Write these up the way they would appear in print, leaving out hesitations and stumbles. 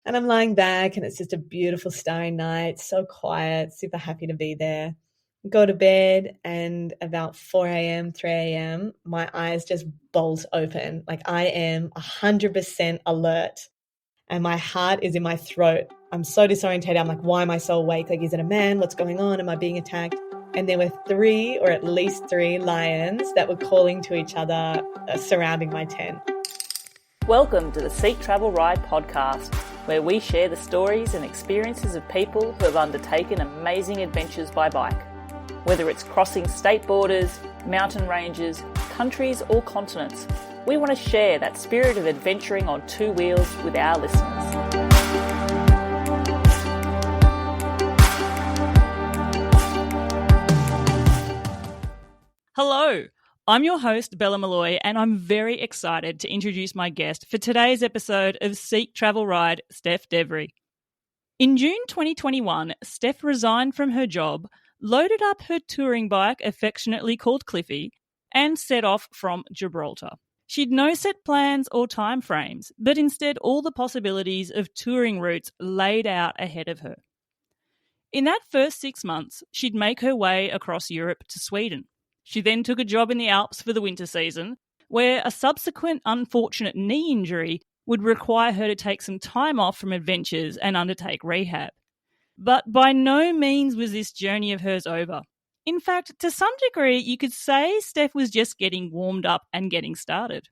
And I'm lying back and it's just a beautiful starry night, so quiet, super happy to be there. Go to bed and about 4 a.m., 3 a.m., my eyes just bolt open. Like I am 100% alert and my heart is in my throat. I'm so disorientated. I'm like, why am I so awake? Like, is it a man? What's going on? Am I being attacked? And there were 3 or at least 3 lions that were calling to each other surrounding my tent. Welcome to the Seek Travel Ride podcast, where we share the stories and experiences of people who have undertaken amazing adventures by bike. Whether it's crossing state borders, mountain ranges, countries or continents, we want to share that spirit of adventuring on 2 wheels with our listeners. Hello, I'm your host, Bella Malloy, and I'm very excited to introduce my guest for today's episode of Seek Travel Ride, Steph Devery. In June 2021, Steph resigned from her job, loaded up her touring bike, affectionately called Cliffy, and set off from Gibraltar. She'd no set plans or time frames, but instead all the possibilities of touring routes laid out ahead of her. In that first 6 months, she'd make her way across Europe to Sweden. She then took a job in the Alps for the winter season, where a subsequent unfortunate knee injury would require her to take some time off from adventures and undertake rehab. But by no means was this journey of hers over. In fact, to some degree, you could say Steph was just getting warmed up and getting started.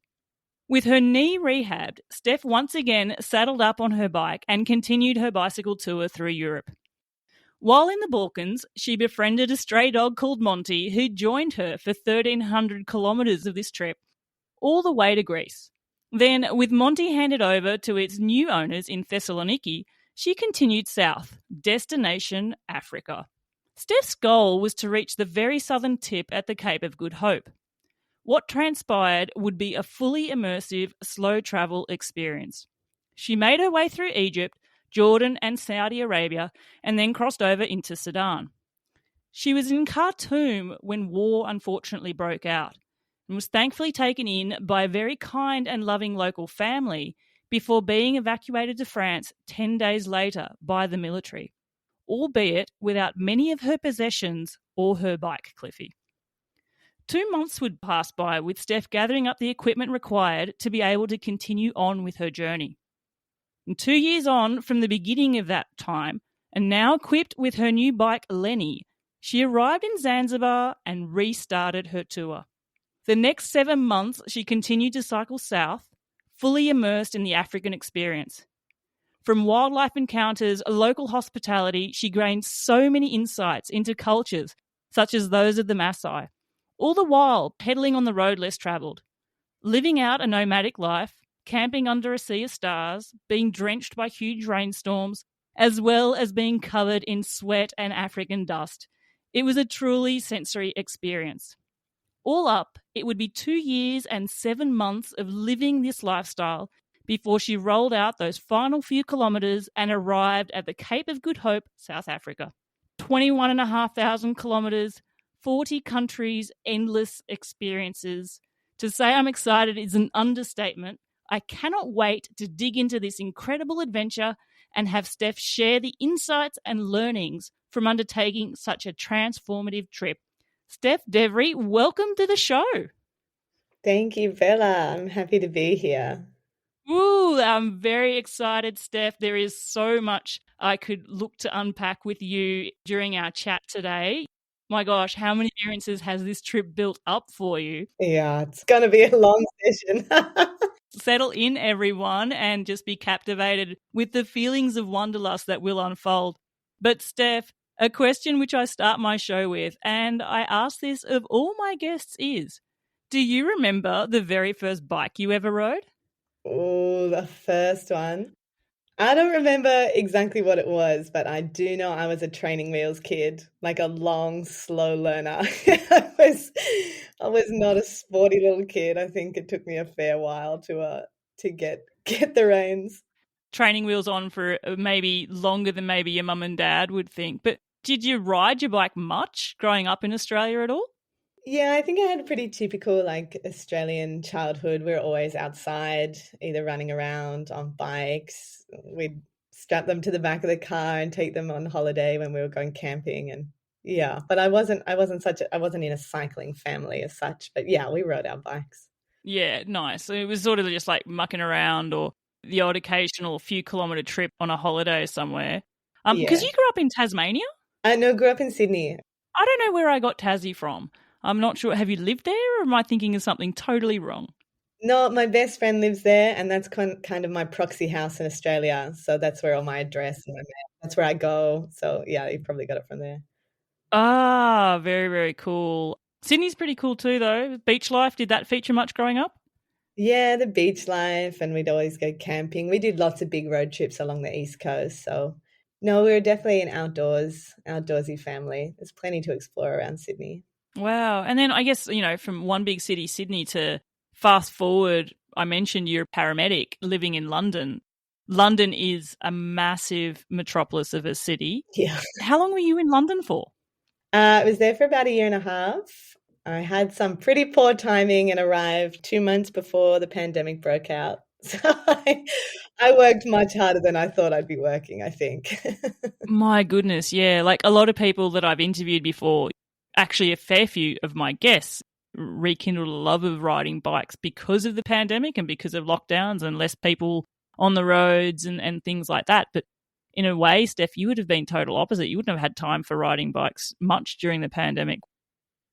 With her knee rehabbed, Steph once again saddled up on her bike and continued her bicycle tour through Europe. While in the Balkans, she befriended a stray dog called Monty who joined her for 1,300 kilometres of this trip, all the way to Greece. Then, with Monty handed over to its new owners in Thessaloniki, she continued south, destination Africa. Steph's goal was to reach the very southern tip at the Cape of Good Hope. What transpired would be a fully immersive, slow travel experience. She made her way through Egypt, Jordan and Saudi Arabia, and then crossed over into Sudan. She was in Khartoum when war unfortunately broke out and was thankfully taken in by a very kind and loving local family before being evacuated to France 10 days later by the military, albeit without many of her possessions or her bike, Cliffy. 2 months would pass by with Steph gathering up the equipment required to be able to continue on with her journey. And 2 years on from the beginning of that time, and now equipped with her new bike Lenny, she arrived in Zanzibar and restarted her tour. The next 7 months, she continued to cycle south, fully immersed in the African experience. From wildlife encounters, local hospitality, she gained so many insights into cultures, such as those of the Maasai, all the while pedaling on the road less travelled, living out a nomadic life, camping under a sea of stars, being drenched by huge rainstorms, as well as being covered in sweat and African dust. It was a truly sensory experience. All up, it would be 2 years and 7 months of living this lifestyle before she rolled out those final few kilometres and arrived at the Cape of Good Hope, South Africa. 21,500 kilometres, 40 countries, endless experiences. To say I'm excited is an understatement. I cannot wait to dig into this incredible adventure and have Steph share the insights and learnings from undertaking such a transformative trip. Steph Devery, welcome to the show. Thank you, Bella. I'm happy to be here. Ooh, I'm very excited, Steph. There is so much I could look to unpack with you during our chat today. My gosh, how many experiences has this trip built up for you? Yeah, it's going to be a long session. Settle in, everyone, and just be captivated with the feelings of wanderlust that will unfold. But Steph, a question which I start my show with, and I ask this of all my guests is, do you remember the very first bike you ever rode? Oh, the first one. I don't remember exactly what it was, but I do know I was a training wheels kid, like a long, slow learner. I was not a sporty little kid. I think it took me a fair while to get the reins. Training wheels on for maybe longer than maybe your mum and dad would think. But did you ride your bike much growing up in Australia at all? Yeah, I think I had a pretty typical Australian childhood. We were always outside, either running around on bikes. We'd strap them to the back of the car and take them on holiday when we were going camping. And yeah, but I wasn't in a cycling family as such, but yeah, we rode our bikes. Yeah, nice. So it was sort of just like mucking around or the odd occasional few kilometre trip on a holiday somewhere. Because Yeah. you grew up in Tasmania? I know, grew up in Sydney. I don't know where I got Tassie from. I'm not sure. Have you lived there or am I thinking of something totally wrong? No, my best friend lives there, and that's kind of my proxy house in Australia. So that's where all my address and that's where I go. So yeah, you probably got it from there. Ah, very, very cool. Sydney's pretty cool too, though. Beach life, did that feature much growing up? Yeah, the beach life, and we'd always go camping. We did lots of big road trips along the East Coast. So no, we were definitely an outdoorsy family. There's plenty to explore around Sydney. Wow. And then I guess, from one big city, Sydney, to fast forward, I mentioned you're a paramedic living in London. London is a massive metropolis of a city. Yeah. How long were you in London for? I was there for about a year and a half. I had some pretty poor timing and arrived 2 months before the pandemic broke out. So I worked much harder than I thought I'd be working, I think. My goodness, yeah. Like a lot of people that I've interviewed before, actually a fair few of my guests rekindled a love of riding bikes because of the pandemic and because of lockdowns and less people on the roads and things like that. But in a way, Steph, you would have been total opposite. You wouldn't have had time for riding bikes much during the pandemic.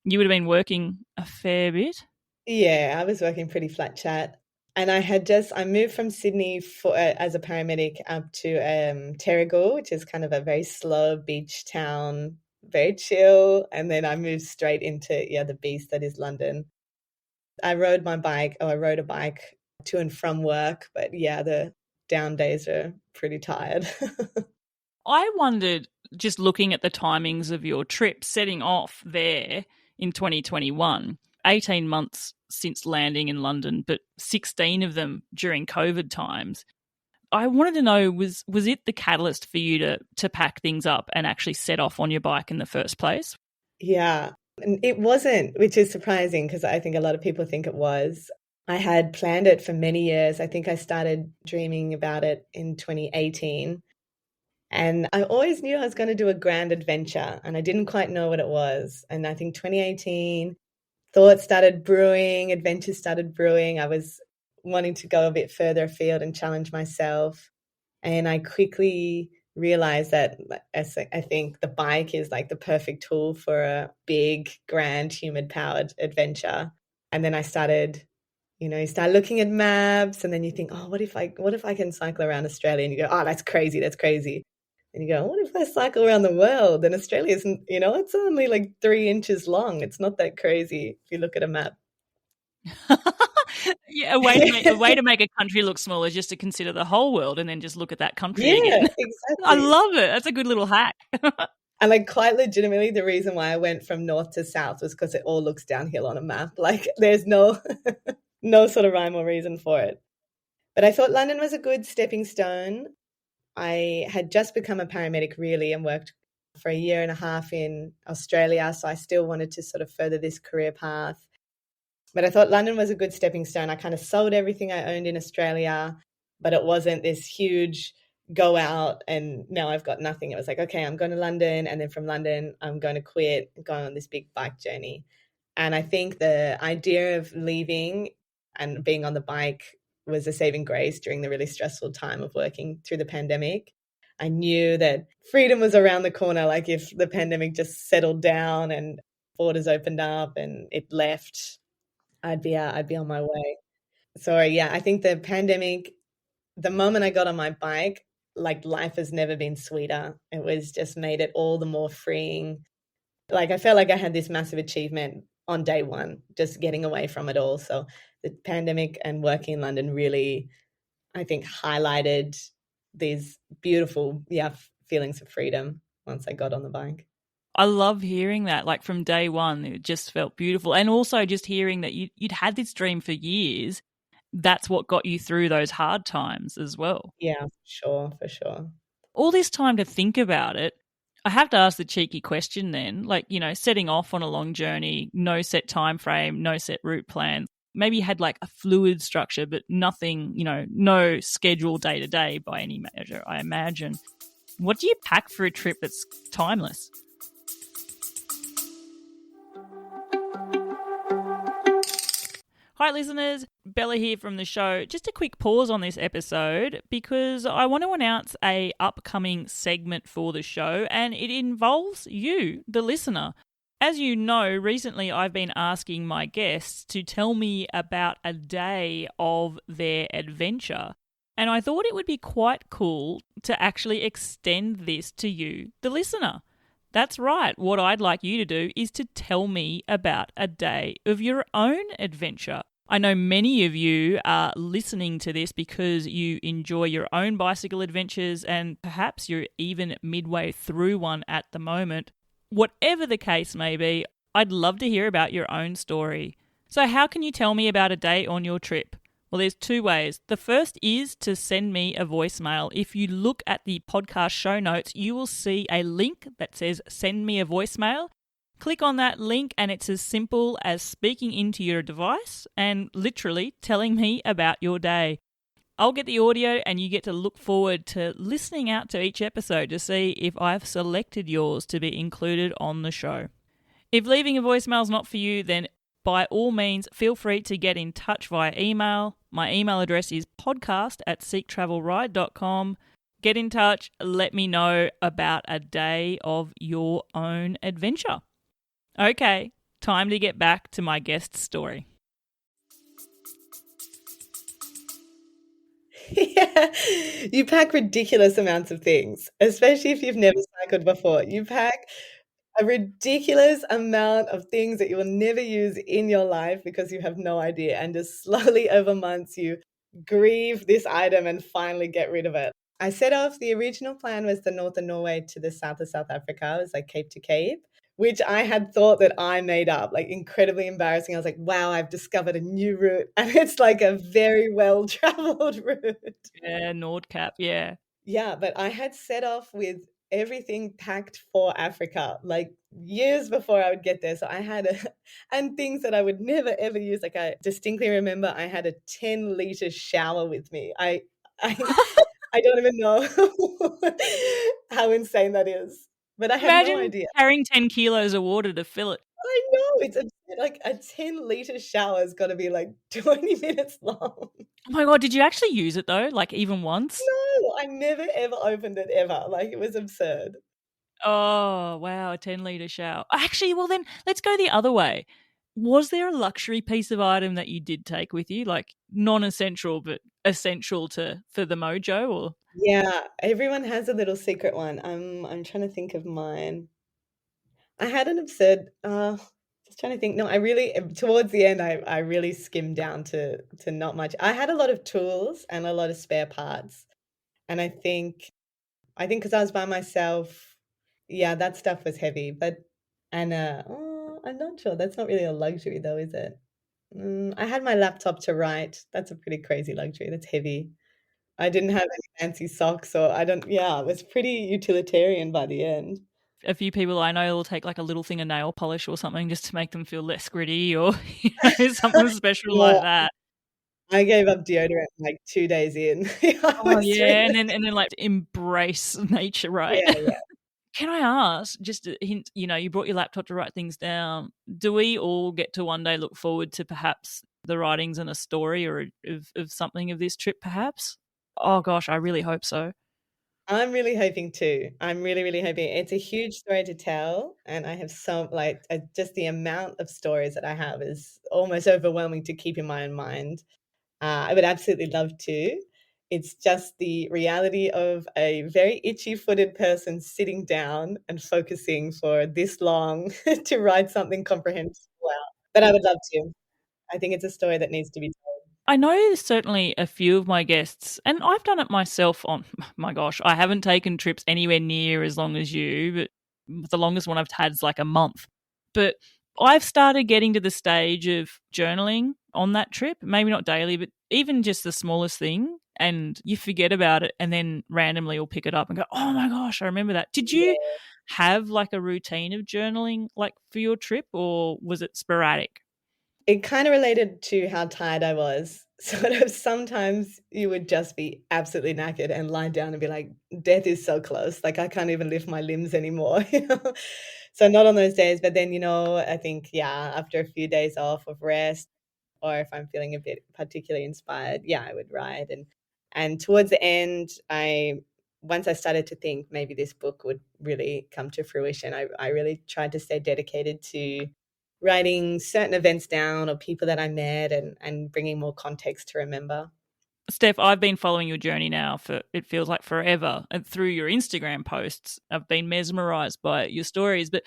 You would have been working a fair bit. Yeah, I was working pretty flat chat. And I moved from Sydney as a paramedic up to Terrigal, which is kind of a very slow beach town, very chill. And then I moved straight into, the beast that is London. I rode a bike to and from work, but yeah, the down days are pretty tired. I wondered, just looking at the timings of your trip, setting off there in 2021, 18 months since landing in London, but 16 of them during COVID times. I wanted to know, was it the catalyst for you to pack things up and actually set off on your bike in the first place? Yeah, and it wasn't, which is surprising because I think a lot of people think it was. I had planned it for many years. I think I started dreaming about it in 2018. And I always knew I was going to do a grand adventure, and I didn't quite know what it was. And I think 2018, thoughts started brewing, adventures started brewing. I was wanting to go a bit further afield and challenge myself. And I quickly realized that I think the bike is like the perfect tool for a big, grand, human-powered adventure. And then I started, you start looking at maps, and then you think, oh, what if I can cycle around Australia? And you go, oh, that's crazy, that's crazy. And you go, what if I cycle around the world? And Australia isn't, it's only like 3 inches long. It's not that crazy if you look at a map. Yeah, a way to make a country look small is just to consider the whole world and then just look at that country again. Exactly. I love it. That's a good little hack. And like quite legitimately, the reason why I went from north to south was because it all looks downhill on a map. Like there's no no sort of rhyme or reason for it. But I thought London was a good stepping stone. I had just become a paramedic really and worked for a year and a half in Australia. So I still wanted to sort of further this career path. But I thought London was a good stepping stone. I kind of sold everything I owned in Australia, but it wasn't this huge go out and now I've got nothing. It was like, okay, I'm going to London, and then from London, I'm going to quit and go on this big bike journey. And I think the idea of leaving and being on the bike was a saving grace during the really stressful time of working through the pandemic. I knew that freedom was around the corner. Like if the pandemic just settled down and borders opened up and it left, I'd be on my way. So yeah, I think the pandemic, the moment I got on my bike, like life has never been sweeter. It was just made it all the more freeing. Like I felt like I had this massive achievement on day one, just getting away from it all. So the pandemic and working in London really, I think, highlighted these beautiful, feelings of freedom once I got on the bike. I love hearing that. Like from day one, it just felt beautiful. And also just hearing that you'd had this dream for years. That's what got you through those hard times as well. Yeah, for sure. All this time to think about it, I have to ask the cheeky question then, like, setting off on a long journey, no set time frame, no set route plan. maybe had like a fluid structure, but nothing, no schedule day to day by any measure, I imagine. What do you pack for a trip that's timeless? Hi, listeners. Bella here from the show. Just a quick pause on this episode because I want to announce a upcoming segment for the show, and it involves you, the listener. As you know, recently I've been asking my guests to tell me about a day of their adventure, and I thought it would be quite cool to actually extend this to you, the listener. That's right. What I'd like you to do is to tell me about a day of your own adventure. I know many of you are listening to this because you enjoy your own bicycle adventures and perhaps you're even midway through one at the moment. Whatever the case may be, I'd love to hear about your own story. So how can you tell me about a day on your trip? Well, there's two ways. The first is to send me a voicemail. If you look at the podcast show notes, you will see a link that says send me a voicemail. Click on that link and it's as simple as speaking into your device and literally telling me about your day. I'll get the audio and you get to look forward to listening out to each episode to see if I've selected yours to be included on the show. If leaving a voicemail is not for you, then by all means, feel free to get in touch via email. My email address is podcast@seektravelride.com. Get in touch, let me know about a day of your own adventure. Okay, time to get back to my guest's story. Yeah, you pack ridiculous amounts of things, especially if you've never cycled before. You pack a ridiculous amount of things that you will never use in your life because you have no idea. And just slowly over months, you grieve this item and finally get rid of it. I set off, the original plan was the north of Norway to the south of South Africa. It was like Cape to Cape, which I had thought that I made up, like incredibly embarrassing. I was like, wow, I've discovered a new route. And it's like a very well-traveled route. Yeah, Nordcap, yeah. Yeah, but I had set off with everything packed for Africa, like years before I would get there. So I had and things that I would never ever use. Like I distinctly remember I had a 10-liter shower with me. I, I don't even know how insane that is, but I had no Imagine idea. carrying 10 kilos of water to fill it. I know it's like a 10-liter shower has got to be like 20 minutes long. Oh my God, did you actually use it though? Like even once? No, I never ever opened it ever. Like it was absurd. Oh, wow, a 10-litre shower. Actually, well then, let's go the other way. Was there a luxury piece of item that you did take with you, like non-essential but essential for the mojo? Or Yeah, everyone has a little secret one. I'm trying to think of mine. I had an absurd just trying to think. No, I really towards the end I really skimmed down to not much. I had a lot of tools and a lot of spare parts. And I think because I was by myself, yeah, that stuff was heavy. But and I'm not sure. That's not really a luxury though, is it? I had my laptop to write. That's a pretty crazy luxury. That's heavy. I didn't have any fancy socks or I don't yeah, it was pretty utilitarian by the end. a few people I know will take like a little thing of nail polish or something just to make them feel less gritty or something special Yeah, like that. I gave up deodorant like 2 days in. I Oh was yeah, really and then like embrace nature, right? yeah, yeah. Can I ask, just a hint, you brought your laptop to write things down. Do we all get to one day look forward to perhaps the writings and a story or of something of this trip, perhaps? Oh gosh, I really hope so. I'm really hoping too. I'm really, really hoping. It's a huge story to tell, and I have so like, just the amount of stories that I have is almost overwhelming to keep in my own mind. I would absolutely love to. It's just the reality of a very itchy-footed person sitting down and focusing for this long to write something comprehensible out. But I would love to. I think it's a story that needs to be told. I know certainly a few of my guests, and I've done it myself on, my gosh, I haven't taken trips anywhere near as long as you, but the longest one I've had is like a month. But I've started getting to the stage of journaling on that trip, maybe not daily, but even just the smallest thing. And you forget about it and then randomly you'll pick it up and go, oh my gosh, I remember that. Did you Yeah. have like a routine of journaling like for your trip or was it sporadic? It kind of related to how tired I was. Sort of sometimes you would just be absolutely knackered and lie down and be like, death is so close. Like I can't even lift my limbs anymore, you know? So not on those days, but then, I think, yeah, after a few days off of rest, or if I'm feeling a bit particularly inspired, yeah, I would ride. And towards the end, I once I started to think maybe this book would really come to fruition, I really tried to stay dedicated to writing certain events down or people that I met and bringing more context to remember. Steph, I've been following your journey now for it feels like forever. And through your Instagram posts, I've been mesmerized by your stories. But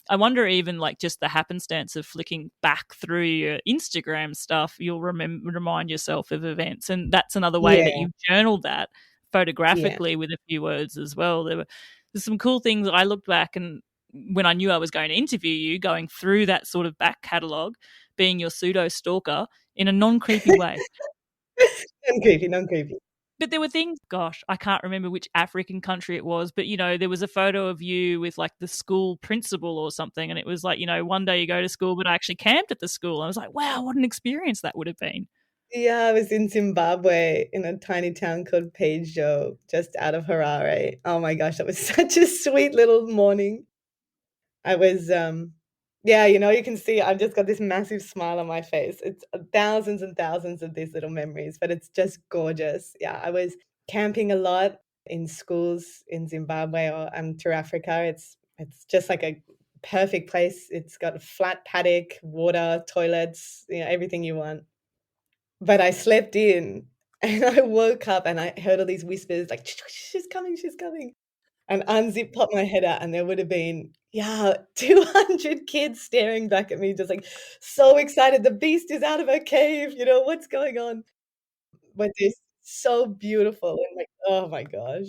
I wonder, even like just the happenstance of flicking back through your Instagram stuff, you'll remind yourself of events. And that's another way that Yeah, you've journaled that yeah. photographically with a few words as well. There's some cool things. I looked back, and when I knew I was going to interview you, going through that sort of back catalogue, being your pseudo stalker in a non creepy way. Non-creepy, non-creepy. But there were things, gosh, I can't remember which African country it was, but there was a photo of you with like the school principal or something. And it was like, one day you go to school, but I actually camped at the school. I was like, wow, what an experience that would have been. Yeah, I was in Zimbabwe in a tiny town called Pajo, just out of Harare. Oh my gosh, that was such a sweet little morning. I was, yeah, you can see I've just got this massive smile on my face. It's thousands and thousands of these little memories, but it's just gorgeous. Yeah, I was camping a lot in schools in Zimbabwe or through Africa. It's just like a perfect place. It's got a flat paddock, water, toilets, everything you want. But I slept in and I woke up and I heard all these whispers like, she's coming, she's coming. And unzipped, popped my head out, and there would have been, yeah, 200 kids staring back at me, just like so excited. The beast is out of her cave, what's going on? But it's so beautiful and like, oh my gosh.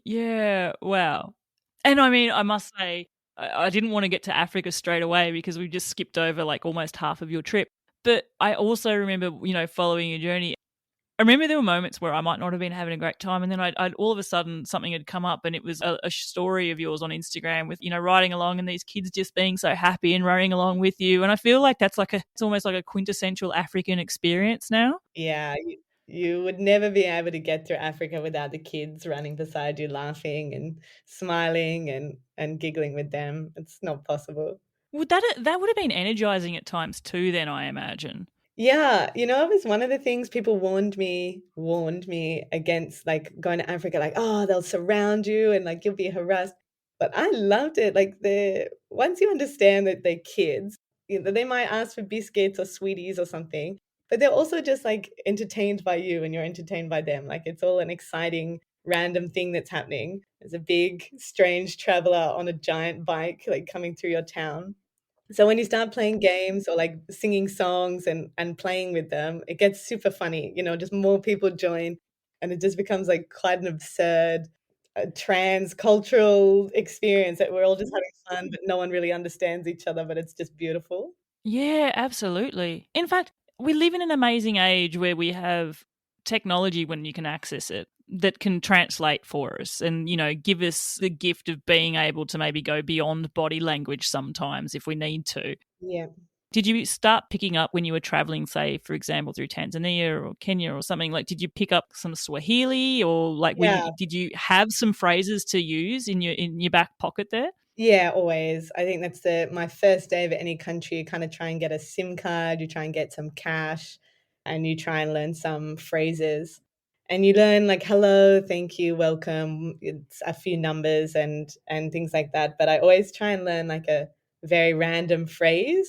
Yeah, wow. And I mean, I must say, I didn't want to get to Africa straight away because we just skipped over like almost half of your trip. But I also remember, following your journey. I remember there were moments where I might not have been having a great time, and then I'd all of a sudden something had come up, and it was a story of yours on Instagram with riding along, and these kids just being so happy and running along with you. And I feel like that's it's almost like a quintessential African experience now. Yeah, you would never be able to get through Africa without the kids running beside you, laughing and smiling and giggling with them. It's not possible. Would that would have been energizing at times too? Then I imagine. Yeah, it was one of the things people warned me against, like, going to Africa, like, "Oh, they'll surround you and, like, you'll be harassed." But I loved it, like, the once you understand that they're kids, they might ask for biscuits or sweeties or something, but they're also just, like, entertained by you and you're entertained by them, like, it's all an exciting random thing that's happening. There's a big, strange traveler on a giant bike, like, coming through your town. So when you start playing games or, like, singing songs and playing with them, it gets super funny, just more people join, and it just becomes, like, quite an absurd, trans-cultural experience that we're all just having fun, but no one really understands each other, but it's just beautiful. Yeah, absolutely. In fact, we live in an amazing age where we have technology when you can access it that can translate for us and, give us the gift of being able to maybe go beyond body language sometimes if we need to. Yeah. Did you start picking up when you were traveling, say, for example, through Tanzania or Kenya or something? Like, did you pick up some Swahili, or like, Yeah. did you have some phrases to use in your back pocket there? Yeah, always. I think that's my first day of any country, you kinda try and get a SIM card, you try and get some cash, and you try and learn some phrases. And you learn like hello, thank you, welcome, it's a few numbers and things like that, but I always try and learn like a very random phrase,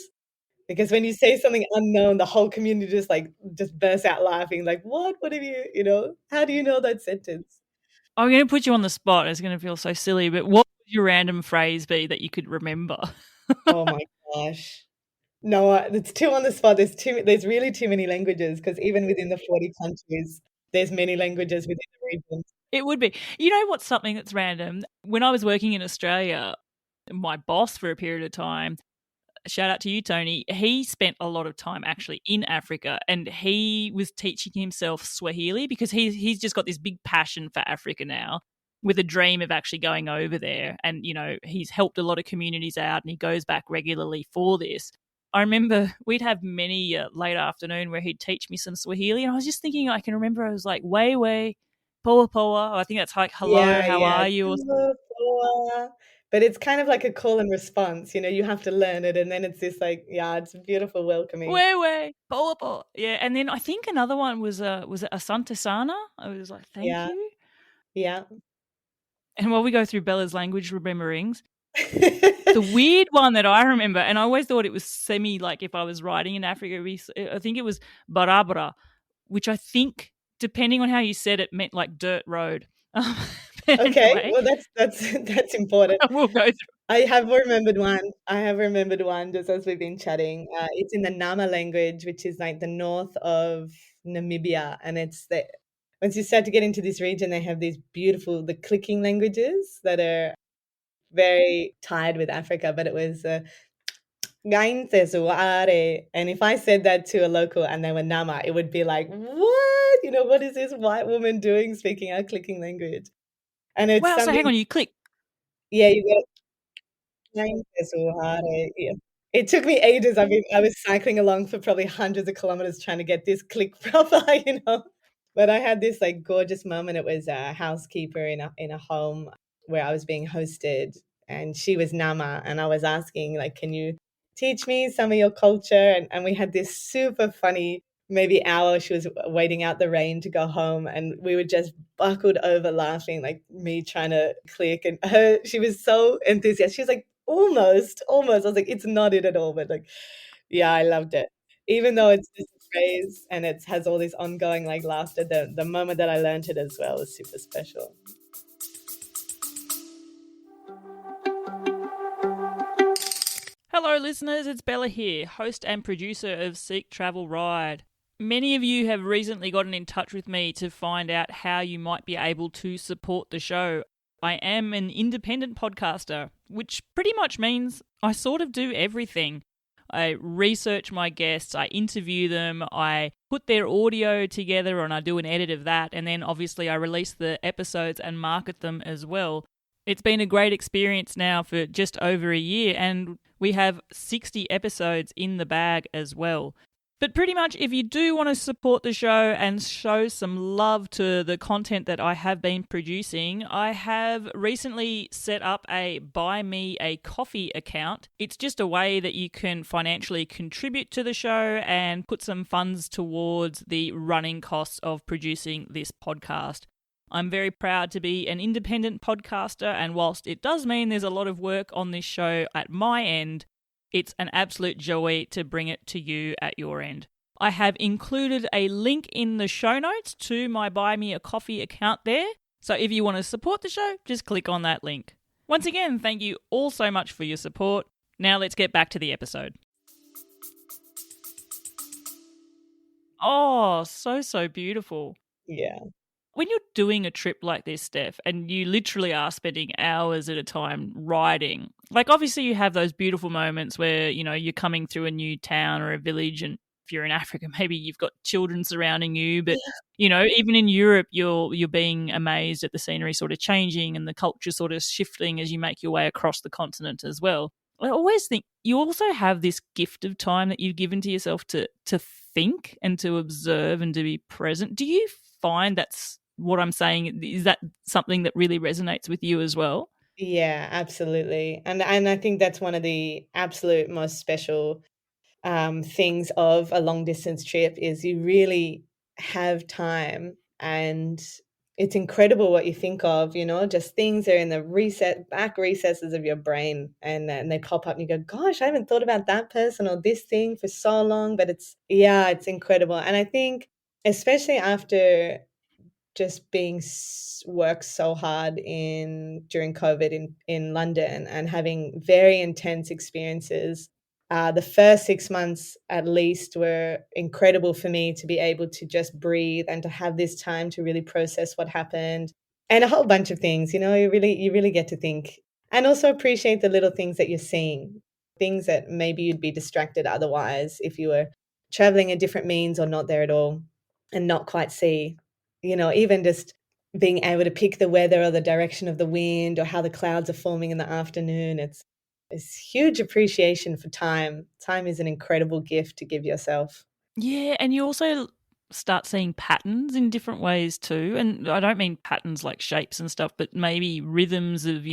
because when you say something unknown, the whole community just bursts out laughing, like, "What? What have how do you know that sentence?" I'm going to put you on the spot. It's going to feel so silly, but what would your random phrase be that you could remember? Oh my gosh. No, it's too on the spot. There's really too many languages because even within the 40 countries, there's many languages within the region. It would be. You know what's something that's random? When I was working in Australia, my boss for a period of time, shout out to you, Tony, he spent a lot of time actually in Africa, and he was teaching himself Swahili because he's just got this big passion for Africa now with a dream of actually going over there. And, he's helped a lot of communities out and he goes back regularly for this. I remember we'd have many late afternoon where he'd teach me some Swahili, and I was just thinking, I can remember I was like, way, way, poa, poa. I think that's like, hello, Yeah, how yeah. are you? Or But it's kind of like a call and response, you have to learn it, and then it's this like, yeah, it's beautiful welcoming. way, poa, poa. Yeah, and then I think another one was it Asante Sana? I was like, thank Yeah, you. yeah. And while we go through Bella's language rememberings, the weird one that I remember, and I always thought it was semi like if I was riding in Africa, I think it was barabara, which I think, depending on how you said it, meant like dirt road. But Okay, anyway, well, that's that's important. we'll go through. I have remembered one just as we've been chatting. It's in the Nama language, which is like the north of Namibia, and it's the once you start to get into this region, they have these beautiful the clicking languages that are very tied with Africa. But it was Gain Tesuare. And if I said that to a local and they were Nama, it would be like, what? What is this white woman doing speaking our clicking language? And it's Wow, so hang something, on, you click. yeah, you got Gain Tesuare. Yeah. It took me ages. I was cycling along for probably hundreds of kilometers trying to get this click proper. But I had this like gorgeous moment. It was a housekeeper in a home where I was being hosted, and she was Nama, and I was asking like, "Can you teach me some of your culture?" And we had this super funny maybe hour. She was waiting out the rain to go home, and we were just buckled over laughing, like me trying to click, and she was so enthusiastic. She was like, "Almost, almost." I was like, "It's not it at all," but like, yeah, I loved it. Even though it's just a phrase and it has all this ongoing like laughter, the moment that I learned it as well was super special. Hello, listeners. It's Bella here, host and producer of Seek Travel Ride. Many of you have recently gotten in touch with me to find out how you might be able to support the show. I am an independent podcaster, which pretty much means I sort of do everything. I research my guests, I interview them, I put their audio together and I do an edit of that, and then obviously I release the episodes and market them as well. It's been a great experience now for just over a year, and we have 60 episodes in the bag as well. But pretty much, if you do want to support the show and show some love to the content that I have been producing, I have recently set up a Buy Me a Coffee account. It's just a way that you can financially contribute to the show and put some funds towards the running costs of producing this podcast. I'm very proud to be an independent podcaster, and whilst it does mean there's a lot of work on this show at my end, it's an absolute joy to bring it to you at your end. I have included a link in the show notes to my Buy Me a Coffee account there, so if you want to support the show, just click on that link. Once again, thank you all so much for your support. Now let's get back to the episode. Oh, so beautiful. Yeah. When you're doing a trip like this, Steph, and you literally are spending hours at a time riding, like obviously you have those beautiful moments where, you're coming through a new town or a village, and if you're in Africa, maybe you've got children surrounding you, but even in Europe, you're being amazed at the scenery sort of changing and the culture sort of shifting as you make your way across the continent as well. I always think you also have this gift of time that you've given to yourself to think and to observe and to be present. Do you find that's what I'm saying? Is that something that really resonates with you as well? Yeah, absolutely. And I think that's one of the absolute most special things of a long distance trip is you really have time, and it's incredible what you think of, just things are in the back recesses of your brain, and they pop up and you go, gosh, I haven't thought about that person or this thing for so long, but it's incredible. And I think especially after just being worked so hard in during COVID in London and having very intense experiences. The first 6 months, at least, were incredible for me to be able to just breathe and to have this time to really process what happened and a whole bunch of things. You really get to think and also appreciate the little things that you're seeing, things that maybe you'd be distracted otherwise if you were traveling a different means or not there at all and not quite see. Even just being able to pick the weather or the direction of the wind or how the clouds are forming in the afternoon. It's huge appreciation for time. Time is an incredible gift to give yourself. Yeah, and you also start seeing patterns in different ways too. And I don't mean patterns like shapes and stuff, but maybe rhythms of,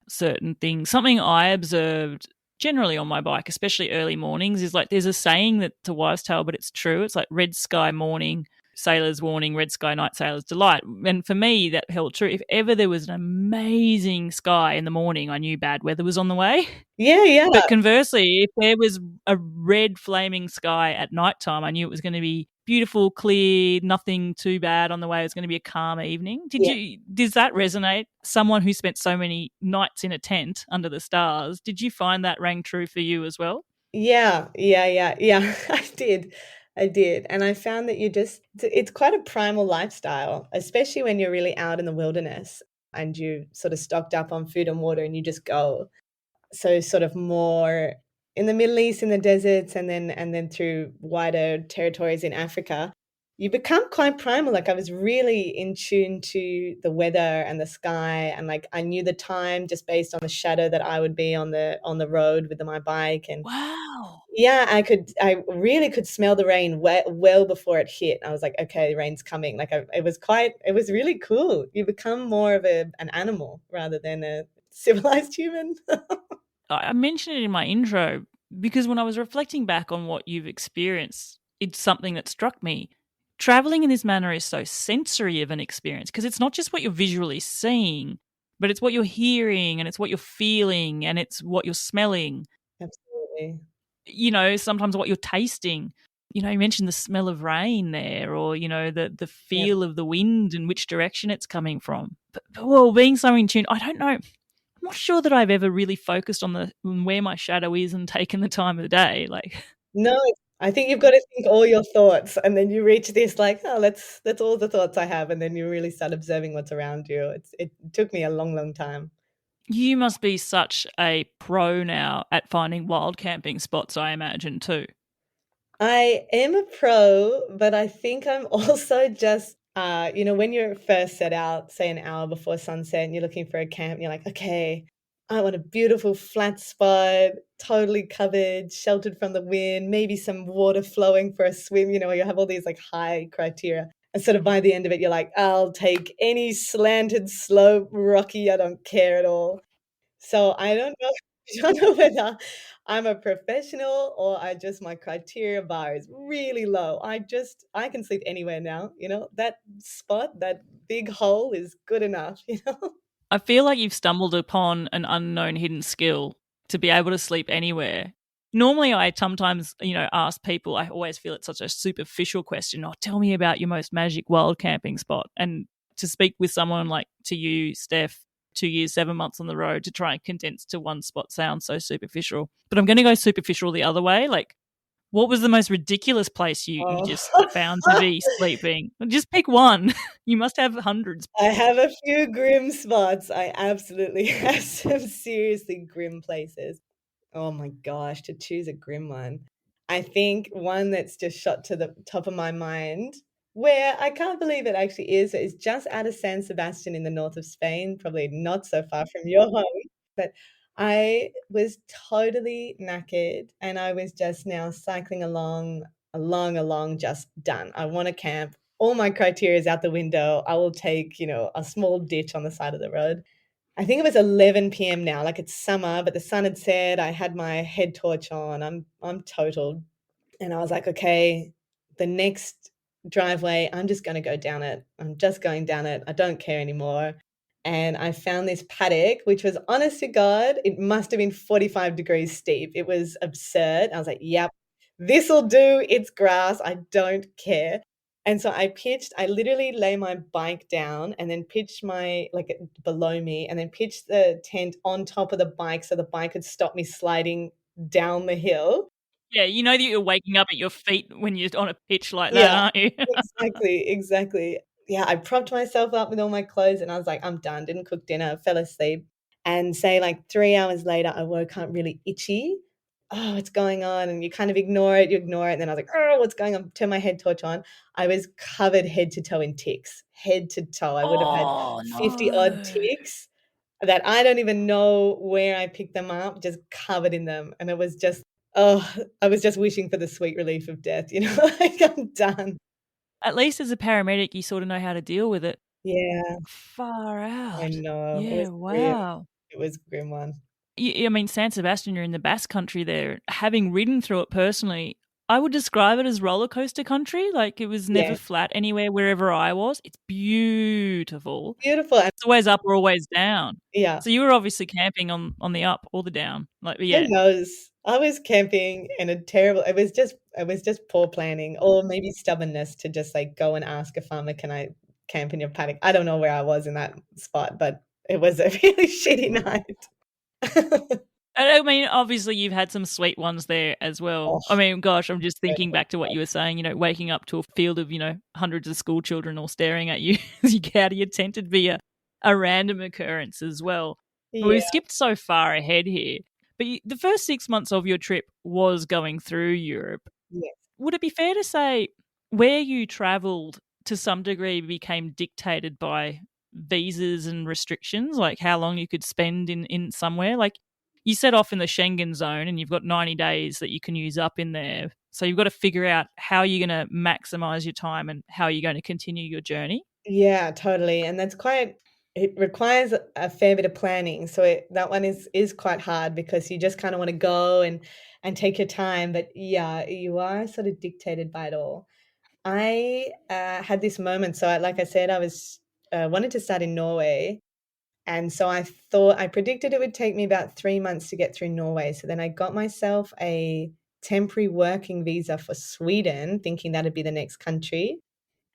certain things. Something I observed generally on my bike, especially early mornings, is like there's a saying that's a wives' tale, but it's true. It's like red sky morning, sailor's warning, red sky night, sailor's delight. And for me, that held true. If ever there was an amazing sky in the morning, I knew bad weather was on the way. Yeah, yeah. But conversely, if there was a red flaming sky at nighttime, I knew it was going to be beautiful, clear, nothing too bad on the way. It was going to be a calm evening. Yeah. Does that resonate? Someone who spent so many nights in a tent under the stars, did you find that rang true for you as well? Yeah, yeah, yeah, yeah. I did. I did. And I found that it's quite a primal lifestyle, especially when you're really out in the wilderness and you sort of stocked up on food and water and you just go. So sort of more in the Middle East, in the deserts, and then through wider territories in Africa, you become quite primal. Like I was really in tune to the weather and the sky, and like I knew the time just based on the shadow that I would be on the road with my bike. And Wow. yeah, I really could smell the rain well before it hit. I was like, okay, the rain's coming. Like it was really cool. You become more of an animal rather than a civilized human. I mentioned it in my intro because when I was reflecting back on what you've experienced, it's something that struck me. Traveling in this manner is so sensory of an experience because it's not just what you're visually seeing, but it's what you're hearing and it's what you're feeling and it's what you're smelling. Absolutely. Sometimes what you're tasting. You mentioned the smell of rain there, or the Yeah. feel of the wind and which direction it's coming from. But well, being so in tune, I don't know. I'm not sure that I've ever really focused on where my shadow is and taken the time of the day. Like, No, I think you've got to think all your thoughts, and then you reach this like, "Oh, that's all the thoughts I have," and then you really start observing what's around you. It took me a long, long time. you must be such a pro now at finding wild camping spots, I imagine, too. I am a pro, but I think I'm also just, when you're first set out, say an hour before sunset, and you're looking for a camp, you're like, okay, I want a beautiful flat spot, totally covered, sheltered from the wind, maybe some water flowing for a swim. You have all these like high criteria. And sort of by the end of it, you're like, I'll take any slanted slope, rocky, I don't care at all. So I don't know I don't know whether I'm a professional or my criteria bar is really low. I can sleep anywhere now, That spot, that big hole is good enough, you know? I feel like you've stumbled upon an unknown hidden skill to be able to sleep anywhere. Normally, I sometimes, ask people, I always feel it's such a superficial question. Oh, tell me about your most magic wild camping spot. And to speak with someone like to you, Steph, 2 years, 7 months on the road to try and condense to one spot sounds so superficial. But I'm going to go superficial the other way. Like, what was the most ridiculous place you Oh. just found to be sleeping? Just pick one. You must have hundreds. I have a few grim spots. I absolutely have some seriously grim places. Oh my gosh, to choose a grim one. I think one that's just shot to the top of my mind, where I can't believe it actually is just out of San Sebastian in the north of Spain, probably not so far from your home. But I was totally knackered and I was just now cycling along, just done. I want to camp. All my criteria is out the window. I will take, a small ditch on the side of the road. I think it was 11 p.m. now, like it's summer, but the sun had set. I had my head torch on. I'm totaled. And I was like, okay, the next driveway, I'm just going to go down it. I'm just going down it. I don't care anymore. And I found this paddock, which was honest to God, it must have been 45 degrees steep. It was absurd. I was like, yep, this'll do. It's grass. I don't care. And so I literally lay my bike down and then pitched below me and then pitched the tent on top of the bike so the bike could stop me sliding down the hill. Yeah, you know that you're waking up at your feet when you're on a pitch like that, Yeah, aren't you? exactly, exactly. Yeah, I propped myself up with all my clothes and I was like, I'm done. Didn't cook dinner, fell asleep. And say like 3 hours later, I woke up really itchy. Oh, what's going on? And you kind of you ignore it. And then I was like, oh, what's going on? Turn my head torch on. I was covered head to toe in ticks, head to toe. I would have had Oh, 50 odd no. ticks. that I don't even know where I picked them up, just covered in them. And it was just, oh, I was just wishing for the sweet relief of death, like I'm done. At least as a paramedic, you sort of know how to deal with it. Yeah, Far I out. know. It Yeah, was grim. wow. It was a grim one. I mean, San Sebastian, you're in the Basque Country there. Having ridden through it personally, I would describe it as roller coaster country. Like it was never Yeah, flat anywhere wherever I was. It's beautiful. beautiful. And It's always up or always down. yeah, So you were obviously camping on the up or the down. Like, who yeah. knows? I was camping in a terrible, it was just poor planning or maybe stubbornness to just like go and ask a farmer, can I camp in your paddock? I don't know where I was in that spot, but it was a really shitty night. And I mean, obviously, you've had some sweet ones there as well. Oh, I mean, gosh, I'm just thinking incredible. back to what you were saying, waking up to a field of, hundreds of school children all staring at you as you get out of your tent would be a random occurrence as well. But we've Yeah, skipped so far ahead here. But the first 6 months of your trip was going through Europe. yes. Would it be fair to say where you travelled to some degree became dictated by visas and restrictions, like how long you could spend in somewhere? Like you set off in the Schengen zone and you've got 90 days that you can use up in there. So you've got to figure out how you're going to maximize your time and how you're going to continue your journey. Yeah, totally, and it requires a fair bit of planning, so that one is quite hard because you just kinda wanna go and take your time, but yeah, you are sort of dictated by it all. I, had this moment, so like I said, I was, wanted to start in Norway, and so I predicted it would take me about 3 months to get through Norway, so then I got myself a temporary working visa for Sweden, thinking that'd be the next country,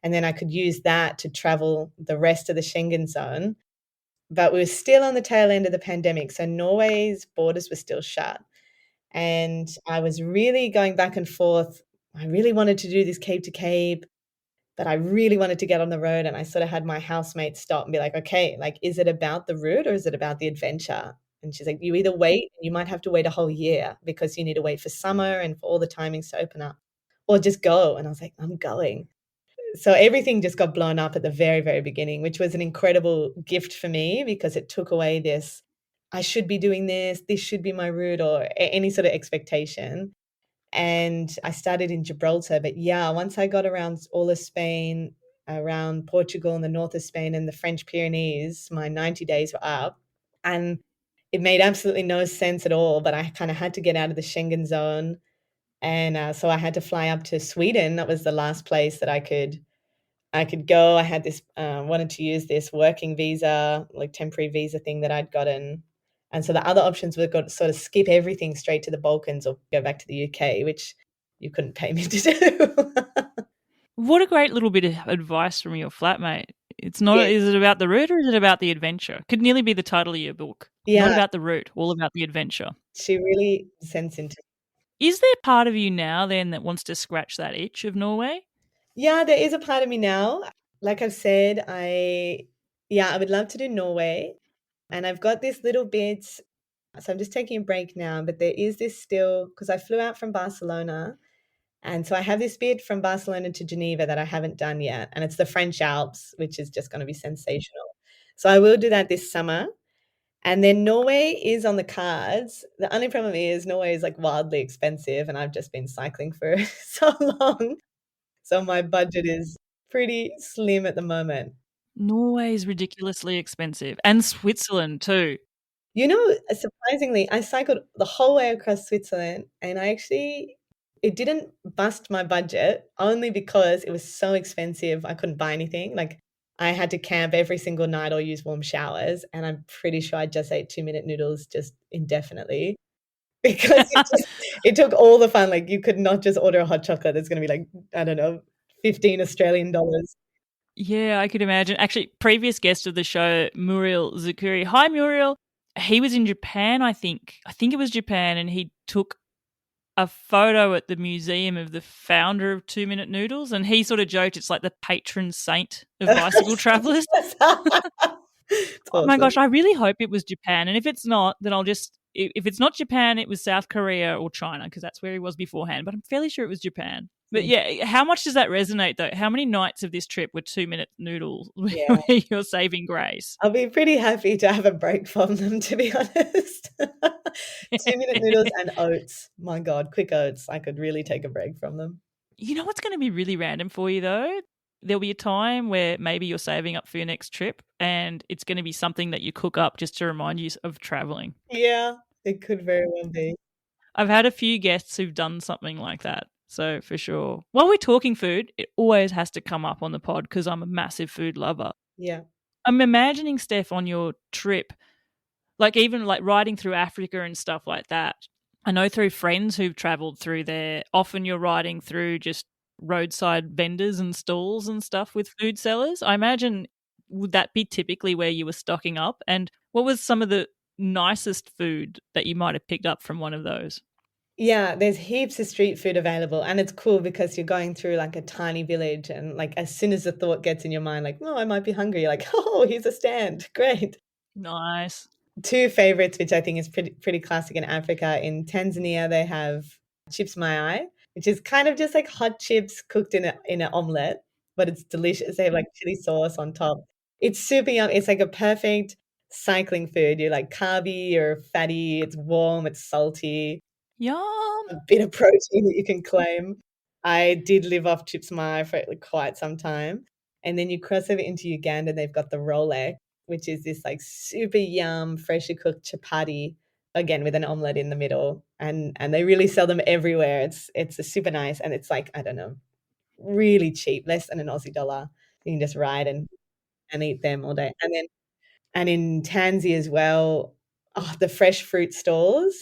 and then I could use that to travel the rest of the Schengen zone. But we were still on the tail end of the pandemic, so Norway's borders were still shut, and I was really going back and forth. I really wanted to do this Cape to Cape, but I really wanted to get on the road, and I sort of had my housemate stop and be like, "Okay, like, is it about the route or is it about the adventure?" And she's like, "You either wait, you might have to wait a whole year because you need to wait for summer and for all the timings to open up, or just go." And I was like, "I'm going." So everything just got blown up at the very, very beginning, which was an incredible gift for me because it took away this, "I should be doing this should be my route," or any sort of expectation. And I started in Gibraltar, but yeah, once I got around all of Spain, around Portugal and the north of Spain and the French Pyrenees, my 90 days were up, and it made absolutely no sense at all, but I kinda had to get out of the Schengen zone, and, so I had to fly up to Sweden. That was the last place that I could go. I had this, wanted to use this working visa, like temporary visa thing that I'd gotten. And so the other options were got sort of skip everything straight to the Balkans or go back to the UK, which you couldn't pay me to do. What a great little bit of advice from your flatmate. It's not, Yes. is it about the route or is it about the adventure? Could nearly be the title of your book. Not Yeah, about the route, all about the adventure. she really sends into. Is there part of you now then that wants to scratch that itch of Norway? Yeah, there is a part of me now. Like I've said, I would love to do Norway, and I've got this little bit, so I'm just taking a break now, but there is this still because I flew out from Barcelona. And so I have this bit from Barcelona to Geneva that I haven't done yet, and it's the French Alps, which is just gonna be sensational. So I will do that this summer, and then Norway is on the cards. The only problem is Norway is, like, wildly expensive, and I've just been cycling for so long, so my budget is pretty slim at the moment. Norway is ridiculously expensive, and Switzerland too. Surprisingly, I cycled the whole way across Switzerland, and it didn't bust my budget only because it was so expensive, I couldn't buy anything, like, I had to camp every single night or use warm showers, and I'm pretty sure I just ate two-minute noodles just indefinitely because it took all the fun, like, you could not just order a hot chocolate that's gonna be, like, I don't know, 15 Australian dollars. Yeah, I could imagine. Actually, previous guest of the show, Muriel Zakuri. Hi, Muriel. He was in Japan, I think. I think it was Japan, and he took a photo at the museum of the founder of 2 Minute Noodles, and he sort of joked it's like the patron saint of bicycle travelers. It's Oh my awesome. gosh, I really hope it was Japan, and if it's not, then I'll just if it's not Japan, it was South Korea or China because that's where he was beforehand. But I'm fairly sure it was Japan. But yeah, how much does that resonate though? How many nights of this trip were 2 minute noodles Yeah. where you're saving grace? I'll be pretty happy to have a break from them, to be honest. 2-minute noodles and oats. My God, quick oats. I could really take a break from them. You know what's going to be really random for you though? There'll be a time where maybe you're saving up for your next trip and it's going to be something that you cook up just to remind you of traveling. Yeah, it could very well be. I've had a few guests who've done something like that. So for sure. While we're talking food, it always has to come up on the pod because I'm a massive food lover. Yeah. I'm imagining, Steph, on your trip, like even like riding through Africa and stuff like that. I know through friends who've traveled through there, often you're riding through just roadside vendors and stalls and stuff with food sellers. I imagine, would that be typically where you were stocking up? And what was some of the nicest food that you might have picked up from one of those? Yeah, there's heaps of street food available, and it's cool because you're going through like a tiny village, and like as soon as the thought gets in your mind, like, oh, I might be hungry, you're like, oh, here's a stand. Great. Nice. Two favorites, which I think is pretty classic in Africa. In Tanzania, they have chips mayai, which is kind of just like hot chips cooked in an omelette, but it's delicious. They have like chili sauce on top. It's super yum. It's like a perfect cycling food. You're like carby or fatty. It's warm. It's salty. Yum. A bit of protein that you can claim. I did live off chips mayai for like quite some time. And then you cross over into Uganda, they've got the Rolex, which is this like super yum, freshly cooked chapati, again with an omelette in the middle. And they really sell them everywhere. It's a super nice, and it's like, I don't know, really cheap, less than an Aussie dollar. You can just ride and eat them all day. And in Tansy as well, oh, the fresh fruit stalls,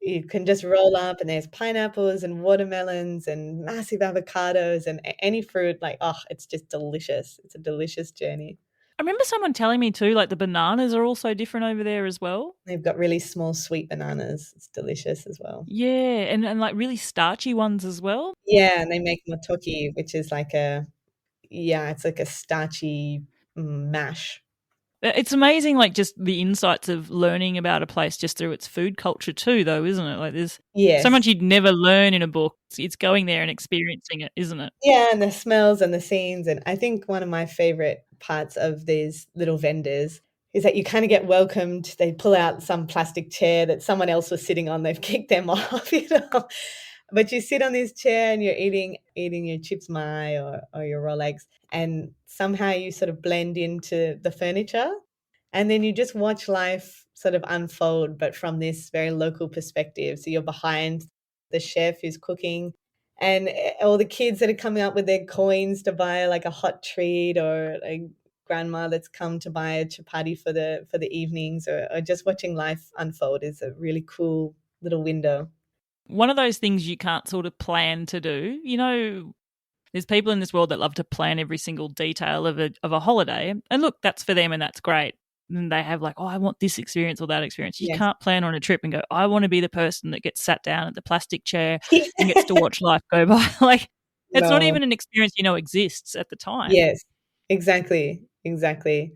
you can just roll up and there's pineapples and watermelons and massive avocados and any fruit, like, oh, it's just delicious. It's a delicious journey. I remember someone telling me too, like the bananas are also different over there as well. They've got really small sweet bananas. It's delicious as well. Yeah, and like really starchy ones as well. Yeah, and they make motoki, which is like it's like a starchy mash. It's amazing, like just the insights of learning about a place just through its food culture too, though, isn't it? Like there's so Yes. much you'd never learn in a book. It's going there and experiencing it, isn't it? Yeah, and the smells and the scenes, and I think one of my favorite parts of these little vendors is that you kinda get welcomed. They pull out some plastic chair that someone else was sitting on, they've kicked them off, you know? But you sit on this chair and you're eating your chips mai or your Rolex, and somehow you sort of blend into the furniture, and then you just watch life sort of unfold, but from this very local perspective. So you're behind the chef who's cooking, and all the kids that are coming up with their coins to buy like a hot treat, or a grandma that's come to buy a chapati for the evenings, or just watching life unfold is a really cool little window. One of those things you can't sort of plan to do. You know, there's people in this world that love to plan every single detail of a holiday. And look, that's for them and that's great. And they have like, oh, I want this experience or that experience. You Yes. can't plan on a trip and go, I want to be the person that gets sat down at the plastic chair and gets to watch life go by. Like it's not No. even an experience you know exists at the time. Yes, exactly, exactly.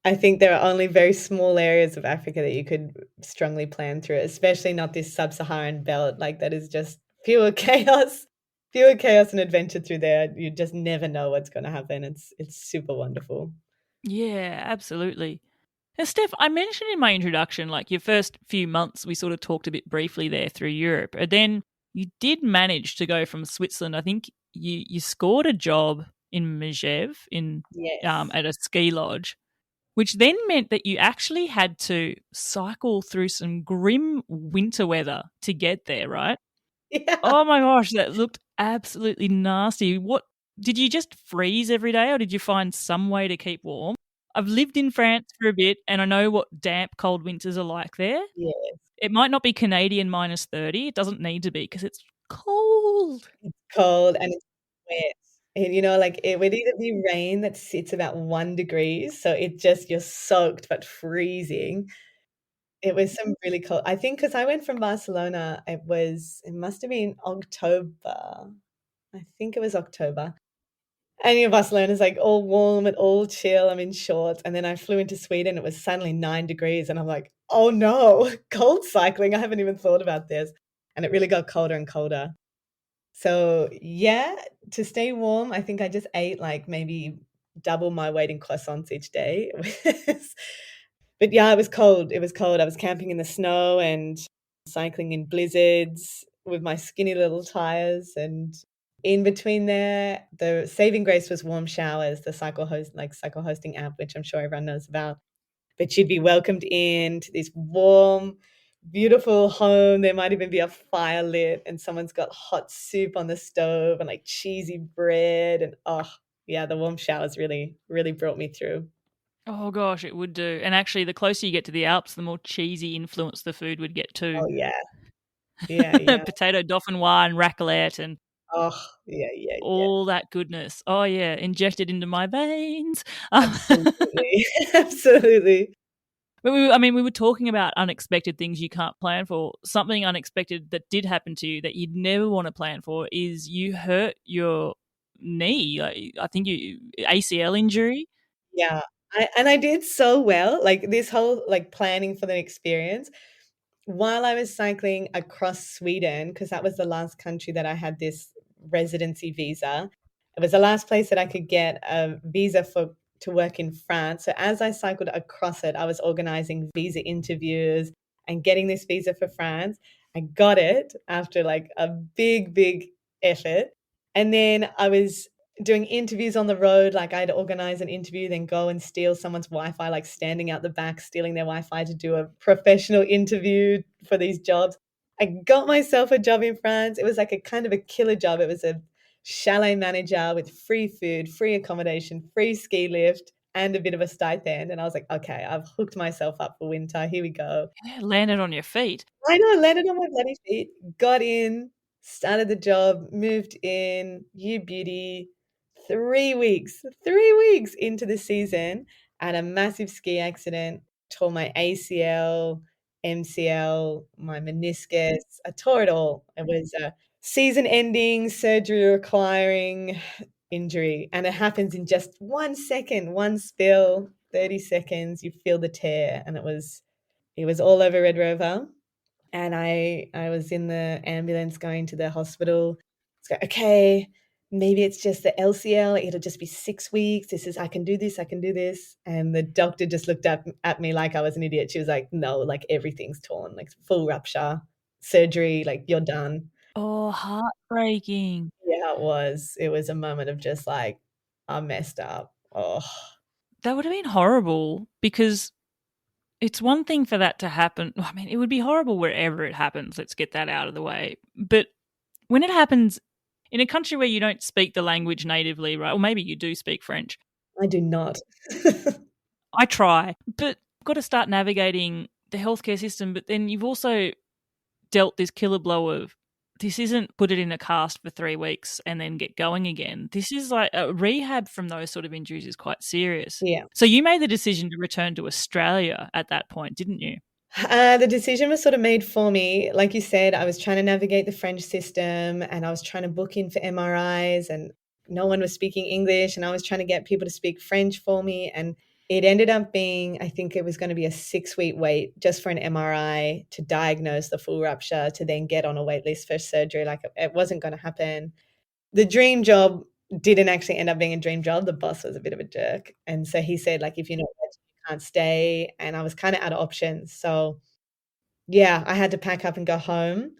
I think there are only very small areas of Africa that you could strongly plan through, especially not this sub-Saharan belt, like, that is just pure chaos and adventure through there. You just never know what's gonna happen. It's super wonderful. Yeah, absolutely. Now, Steph, I mentioned in my introduction, like your first few months, we sort of talked a bit briefly there through Europe. And then you did manage to go from Switzerland. I think you scored a job in Megève Yes. at a ski lodge, which then meant that you actually had to cycle through some grim winter weather to get there, right? Yeah. Oh my gosh, that looked absolutely nasty. What did you just freeze every day or did you find some way to keep warm? I've lived in France for a bit and I know what damp cold winters are like there. Yeah. It might not be Canadian -30. It doesn't need to be because it's cold. It's cold and it's wet. And, like, it would either be rain that sits about 1 degrees, so it just you're soaked but freezing. It was some really cold, I think, because I went from Barcelona, it must have been October. I think it was October. And, Barcelona's, like, all warm and all chill, I'm in shorts, and then I flew into Sweden, it was suddenly 9 degrees, and I'm like, oh no, cold cycling. I haven't even thought about this. And it really got colder and colder. So yeah, to stay warm, I think I just ate like maybe double my weight in croissants each day. But yeah, it was cold. It was cold. I was camping in the snow and cycling in blizzards with my skinny little tires. And in between there, the saving grace was warm showers, the cycle hosting app, which I'm sure everyone knows about. But you'd be welcomed in to this warm, beautiful home. There might even be a fire lit and someone's got hot soup on the stove and like cheesy bread. And oh, yeah, the warm showers really, really brought me through. Oh gosh, it would do. And actually, the closer you get to the Alps, the more cheesy influence the food would get too. Oh, yeah. Yeah, yeah. Potato dauphinoise and raclette and Oh, yeah, yeah, yeah. all that goodness. Oh yeah, injected into my veins. Absolutely. Absolutely. But we were talking about unexpected things you can't plan for. Something unexpected that did happen to you that you'd never want to plan for is you hurt your knee. I think you ACL injury. Yeah. I did so well, like, this whole, like, planning for the experience. While I was cycling across Sweden, because that was the last country that I had this residency visa, it was the last place that I could get a visa for to work in France. So as I cycled across it, I was organizing visa interviews and getting this visa for France. I got it after like a big, big effort. And then I was doing interviews on the road. Like I'd organize an interview, then go and steal someone's Wi-Fi, like standing out the back, stealing their Wi-Fi to do a professional interview for these jobs. I got myself a job in France. It was like a kind of a killer job. It was a chalet manager with free food, free accommodation, free ski lift, and a bit of a stipend. And I was like, okay, I've hooked myself up for winter. Here we go. Yeah, landed on your feet. I know, landed on my bloody feet, got in, started the job, moved in, you beauty, 3 weeks into the season, I had a massive ski accident, tore my ACL, MCL, my meniscus, I tore it all. It was a season-ending, surgery requiring injury, and it happens in just 1 second, one spill, 30 seconds, you feel the tear, and it was all over Red Rover. And I was in the ambulance going to the hospital. It's like, "Okay, maybe it's just the LCL, it'll just be 6 weeks. This is I can do this, I can do this." And the doctor just looked at me like I was an idiot. She was like, "No, like, everything's torn, like, full rupture, surgery, like, you're done." Oh, heartbreaking. Yeah, it was. It was a moment of just like, I messed up. Oh, That would have been horrible because it's one thing for that to happen. I mean, it would be horrible wherever it happens. Let's get that out of the way. But when it happens in a country where you don't speak the language natively, right? Or maybe you do speak French. I do not. I try, but you've got to start navigating the healthcare system. But then you've also dealt this killer blow of this isn't put it in a cast for 3 weeks and then get going again. This is like a rehab from those sort of injuries is quite serious. Yeah. So you made the decision to return to Australia at that point, didn't you? The decision was sort of made for me. Like you said, I was trying to navigate the French system and I was trying to book in for MRIs and no one was speaking English and I was trying to get people to speak French for me. And it ended up being, I think it was going to be a 6-week wait just for an MRI to diagnose the full rupture to then get on a wait list for surgery. Like it wasn't going to happen. The dream job didn't actually end up being a dream job. The boss was a bit of a jerk. And so he said, like, if you're not ready, you can't stay. And I was kind of out of options. So yeah, I had to pack up and go home.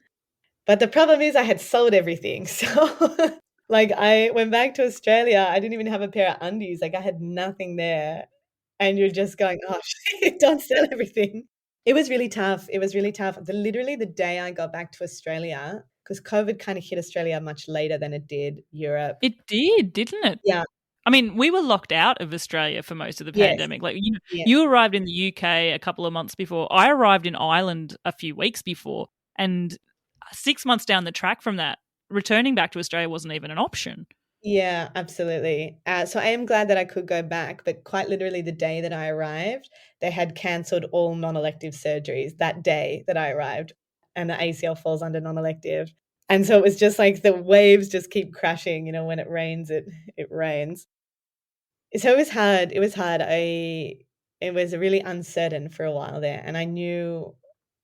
But the problem is I had sold everything. So like I went back to Australia. I didn't even have a pair of undies. Like I had nothing there. And you're just going, oh shit, don't sell everything. It was really tough. It was really tough. Literally the day I got back to Australia, because COVID kind of hit Australia much later than it did Europe. It did, didn't it? Yeah. I mean, we were locked out of Australia for most of the Yes. pandemic. Like Yes. you arrived in the UK a couple of months before. I arrived in Ireland a few weeks before, and 6 months down the track from that, returning back to Australia wasn't even an option. Yeah, absolutely. So I am glad that I could go back, but quite literally the day that I arrived, they had cancelled all non-elective surgeries that day that I arrived, and the ACL falls under non-elective. And so it was just like the waves just keep crashing, when it rains, it rains. So it was hard. It was hard. it was really uncertain for a while there, and I knew,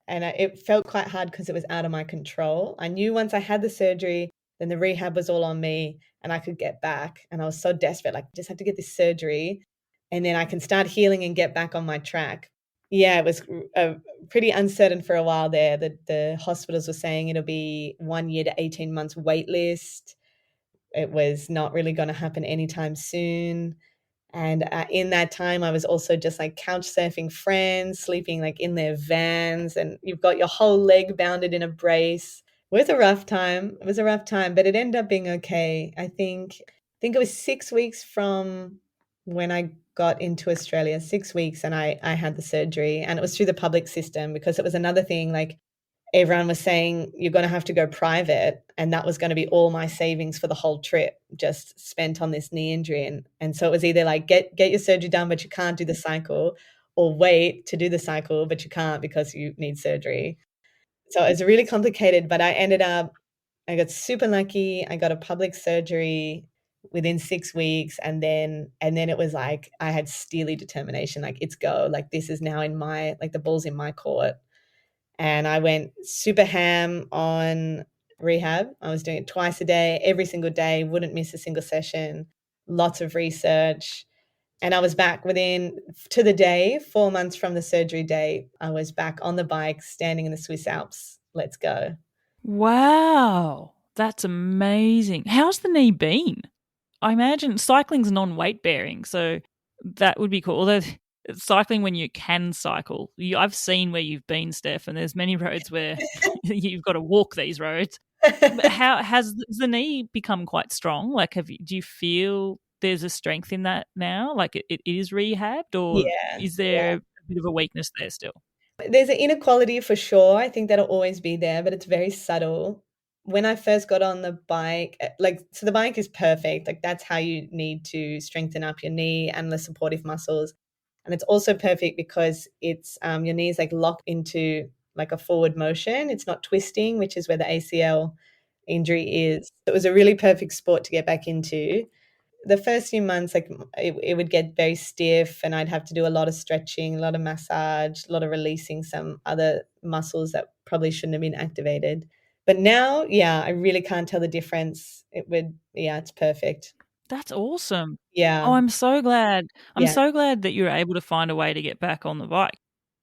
it felt quite hard because it was out of my control. I knew once I had the surgery, then the rehab was all on me, and I could get back. And I was so desperate, like, just have to get this surgery, and then I can start healing and get back on my track. Yeah, it was pretty uncertain for a while there. The hospitals were saying it'll be 1 year to 18 months wait list. It was not really going to happen anytime soon. And in that time, I was also just like couch surfing friends, sleeping like in their vans, and you've got your whole leg bounded in a brace. It was a rough time. It was a rough time, but it ended up being okay. I think it was 6 weeks from when I got into Australia, 6 weeks, and I had the surgery, and it was through the public system because it was another thing. Like, everyone was saying you're going to have to go private, and that was going to be all my savings for the whole trip just spent on this knee injury. And so it was either like get your surgery done but you can't do the cycle, or wait to do the cycle but you can't because you need surgery. So it was really complicated, but I got super lucky. I got a public surgery within 6 weeks, and then it was like I had steely determination, like, it's go, like, this is now in my, like, the ball's in my court. And I went super ham on rehab. I was doing it twice a day, every single day, wouldn't miss a single session, lots of research. And I was back within, to the day, 4 months from the surgery date, I was back on the bike, standing in the Swiss Alps. Let's go. Wow, that's amazing. How's the knee been? I imagine cycling's non-weight bearing, so that would be cool. Although cycling when you can cycle, I've seen where you've been, Steph, and there's many roads where you've got to walk these roads. But how has the knee become quite strong? Like, do you feel there's a strength in that now? Like it is rehabbed, or Yeah, is there a bit of a weakness there still? there's an inequality for sure. I think that'll always be there, but it's very subtle. When I first got on the bike, like, so the bike is perfect. Like, that's how you need to strengthen up your knee and the supportive muscles. And it's also perfect because it's your knees like locked into like a forward motion. It's not twisting, which is where the ACL injury is. It was a really perfect sport to get back into. The first few months, like, it would get very stiff, and I'd have to do a lot of stretching, a lot of massage, a lot of releasing some other muscles that probably shouldn't have been activated. But now, yeah, I really can't tell the difference. Yeah, it's perfect. That's awesome. Oh, Yeah, I'm so glad. I'm yeah. so glad that you were able to find a way to get back on the bike.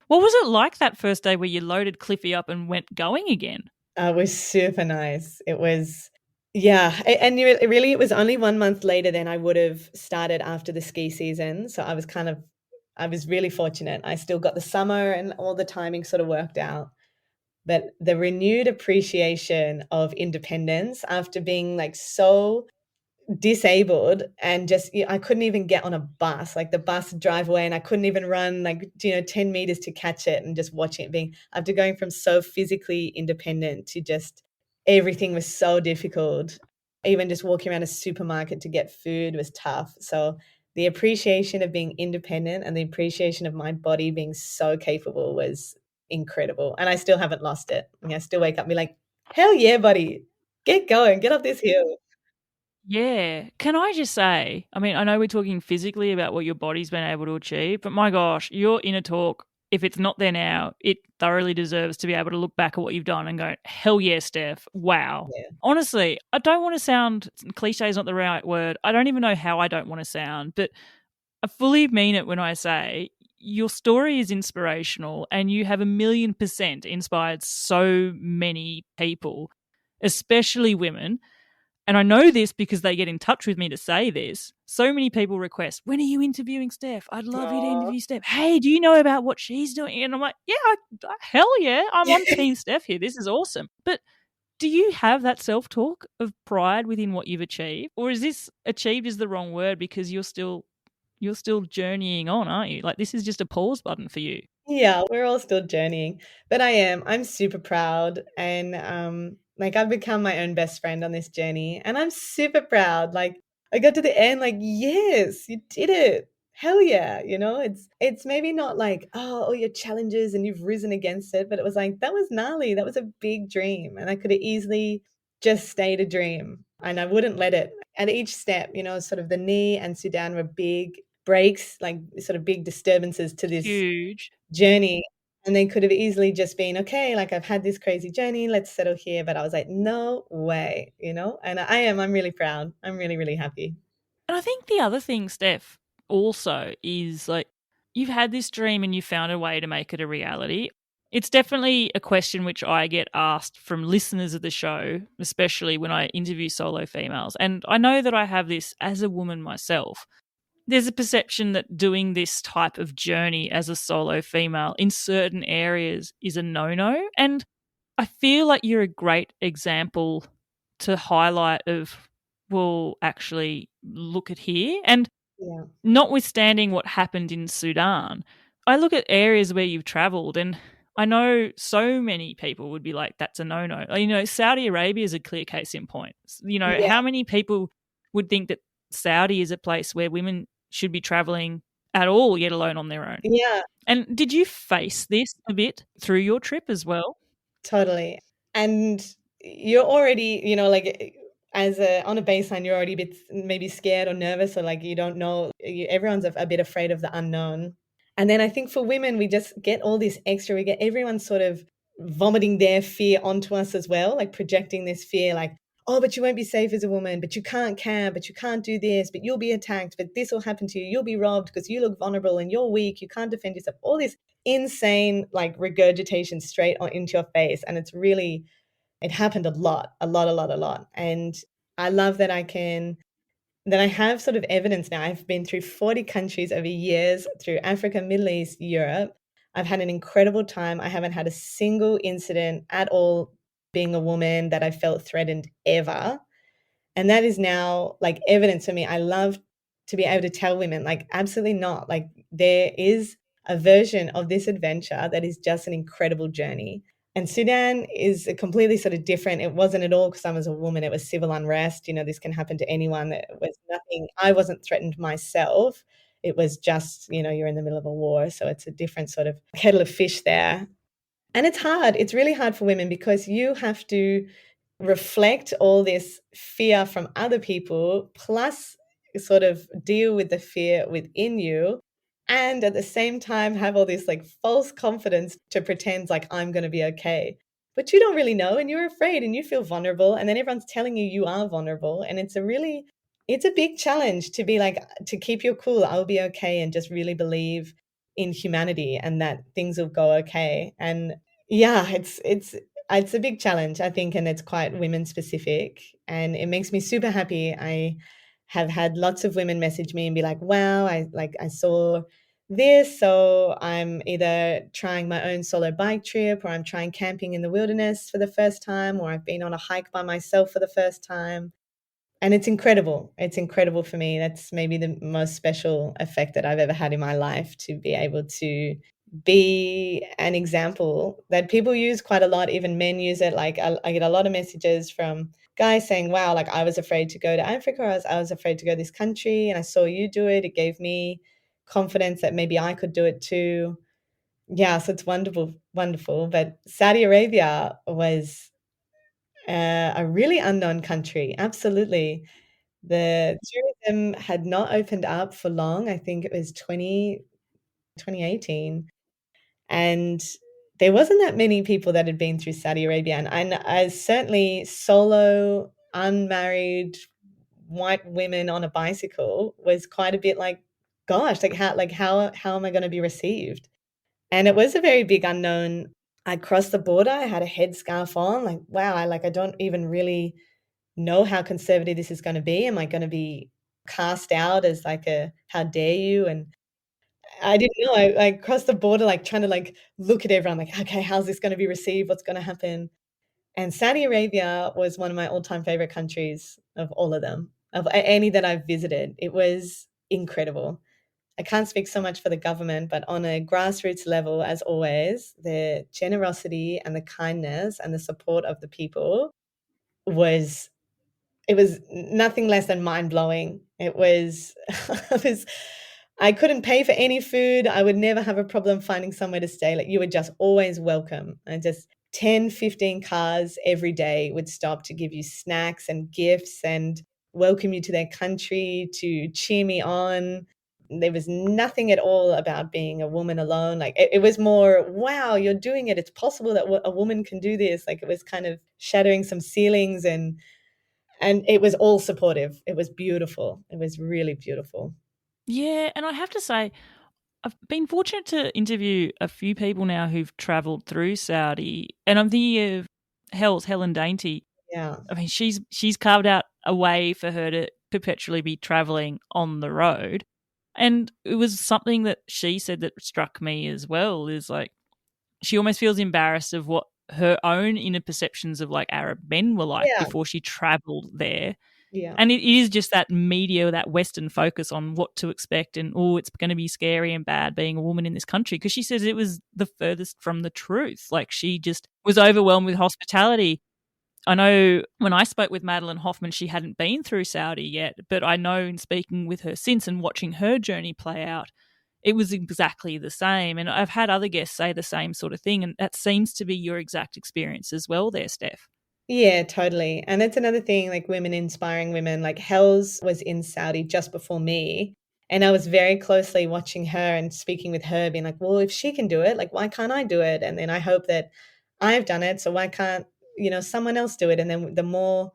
What was it like that first day where you loaded Cliffy up and went going again? It was super nice. It was, yeah, and really, it was only 1 month later than I would have started after the ski season. So I was really fortunate. I still got the summer and all the timing sort of worked out. But the renewed appreciation of independence after being like so disabled, and just, I couldn't even get on a bus, like the bus would drive away and I couldn't even run like, 10 meters to catch it, and just watching it being, after going from so physically independent to just everything was so difficult. Even just walking around a supermarket to get food was tough. So the appreciation of being independent and the appreciation of my body being so capable was incredible. And I still haven't lost it. I still wake up and be like, hell yeah, buddy, get going, get up this hill. Yeah. Can I just say, I mean, I know we're talking physically about what your body's been able to achieve, but my gosh, your inner talk, if it's not there now, it thoroughly deserves to be able to look back at what you've done and go, hell yeah, Steph. Wow. Yeah. Honestly, I don't want to sound, cliche is not the right word. I don't even know how I don't want to sound, but I fully mean it when I say your story is inspirational and you have 1,000,000% inspired so many people, especially women. And I know this because they get in touch with me to say this. So many people request, when are you interviewing Steph? I'd love you to Aw. interview Steph. Hey, do you know about what she's doing? And I'm like, yeah, hell yeah, I'm on Team Steph here. This is awesome. But do you have that self-talk of pride within what you've achieved? Or is this achieved is the wrong word because you're still journeying on, aren't you? Like, this is just a pause button for you. Yeah, we're all still journeying, but I'm super proud, and, like, I've become my own best friend on this journey, and I'm super proud. Like, I got to the end, like, "Yes, you did it. Hell yeah," It's maybe not like, "Oh, all your challenges and you've risen against it," but it was like, "That was gnarly. That was a big dream, and I could have easily just stayed a dream, and I wouldn't let it." At each step, sort of the knee and Sudan were big, breaks, like sort of big disturbances to this Huge. journey. And they could have easily just been, okay, like I've had this crazy journey, let's settle here. But I was like, no way, and I'm really proud. I'm really, really happy. And I think the other thing, Steph, also is like you've had this dream and you found a way to make it a reality. It's definitely a question which I get asked from listeners of the show, especially when I interview solo females. And I know that I have this as a woman myself. There's a perception that doing this type of journey as a solo female in certain areas is a no-no. And I feel like you're a great example to highlight of, well, actually look at here. And Yeah. notwithstanding what happened in Sudan, I look at areas where you've traveled and I know so many people would be like, that's a no-no. Saudi Arabia is a clear case in point. Yeah. How many people would think that Saudi is a place where women should be traveling at all, yet alone on their own? Yeah, And did you face this a bit through your trip as well? totally. And you're already, like on a baseline, you're already a bit maybe scared or nervous, or like you don't know. Everyone's a bit afraid of the unknown. And then I think for women, we just get all this extra. We get everyone sort of vomiting their fear onto us as well, like projecting this fear, like, oh, but you won't be safe as a woman, but you can't camp, but you can't do this, but you'll be attacked, but this will happen to you. You'll be robbed because you look vulnerable and you're weak. You can't defend yourself. All this insane like regurgitation straight into your face. And it happened a lot, a lot, a lot, a lot. And I love that I have sort of evidence now. I've been through 40 countries over years, through Africa, Middle East, Europe. I've had an incredible time. I haven't had a single incident at all being a woman that I felt threatened ever. And that is now like evidence for me. I love to be able to tell women, like, absolutely not. Like, there is a version of this adventure that is just an incredible journey. And Sudan is a completely sort of different. It wasn't at all because I was a woman. It was civil unrest. This can happen to anyone. It was nothing. I wasn't threatened myself. It was just, you're in the middle of a war. So it's a different sort of kettle of fish there. And it's hard. It's really hard for women because you have to reflect all this fear from other people, plus sort of deal with the fear within you. And at the same time, have all this like false confidence to pretend like I'm going to be okay. But you don't really know, and you're afraid and you feel vulnerable. And then everyone's telling you are vulnerable. And it's a big challenge to be like, to keep your cool, I'll be okay, and just really believe in humanity and that things will go okay. And yeah, it's a big challenge, I think, and it's quite women specific. And it makes me super happy. I have had lots of women message me and be like, wow, I saw this. So I'm either trying my own solo bike trip, or I'm trying camping in the wilderness for the first time, or I've been on a hike by myself for the first time. And it's incredible. It's incredible for me. That's maybe the most special effect that I've ever had in my life, to be able to be an example that people use quite a lot. Even men use it. Like I get a lot of messages from guys saying, wow, like I was afraid to go to Africa. I was afraid to go to this country, and I saw you do it. It gave me confidence that maybe I could do it too. Yeah, so it's wonderful, wonderful. But Saudi Arabia was a really unknown country. Absolutely. The tourism had not opened up for long. I think it was 2018. And there wasn't that many people that had been through Saudi Arabia. And I certainly solo, unmarried, white women on a bicycle was quite a bit like, gosh, how am I going to be received? And it was a very big unknown. I crossed the border. I had a headscarf on. Like, wow, I don't even really know how conservative this is going to be. Am I going to be cast out as like a how dare you? And I didn't know. I crossed the border, like trying to like look at everyone, like, okay, how's this going to be received? What's going to happen? And Saudi Arabia was one of my all-time favorite countries of all of them, of any that I've visited. It was incredible. I can't speak so much for the government, but on a grassroots level, as always, the generosity and the kindness and the support of the people was it was nothing less than mind-blowing. It was it was I couldn't pay for any food. I would never have a problem finding somewhere to stay. Like, you were just always welcome. And just 10, 15 cars every day would stop to give you snacks and gifts and welcome you to their country, to cheer me on. There was nothing at all about being a woman alone. Like it was more, wow, you're doing it. It's possible that a woman can do this. Like it was kind of shattering some ceilings, and it was all supportive. It was beautiful. It was really beautiful. Yeah, and I have to say, I've been fortunate to interview a few people now who've travelled through Saudi, and I'm thinking of Helen Dainty. Yeah. I mean, she's carved out a way for her to perpetually be travelling on the road. And it was something that she said that struck me as well, is like she almost feels embarrassed of what her own inner perceptions of like Arab men were like Yeah. before she travelled there. Yeah. And it is just that media, that Western focus on what to expect and, oh, it's going to be scary and bad being a woman in this country. Because she says it was the furthest from the truth. Like she just was overwhelmed with hospitality. I know when I spoke with Madeline Hoffman, she hadn't been through Saudi yet, but I know in speaking with her since and watching her journey play out, it was exactly the same. And I've had other guests say the same sort of thing. And that seems to be your exact experience as well there, Steph. Yeah, totally. And that's another thing, like women inspiring women. Like Hells was in Saudi just before me. And I was very closely watching her and speaking with her, being like, well, if she can do it, like, why can't I do it? And then I hope that I've done it. So why can't, someone else do it? And then the more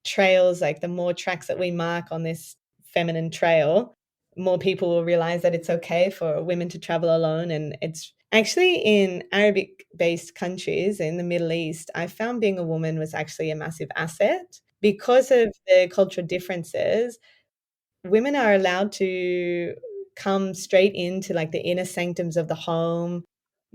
trails, like the more tracks that we mark on this feminine trail, more people will realize that it's okay for women to travel alone. And it's actually in Arabic based countries in the Middle East, I found being a woman was actually a massive asset because of the cultural differences. Women are allowed to come straight into like the inner sanctums of the home.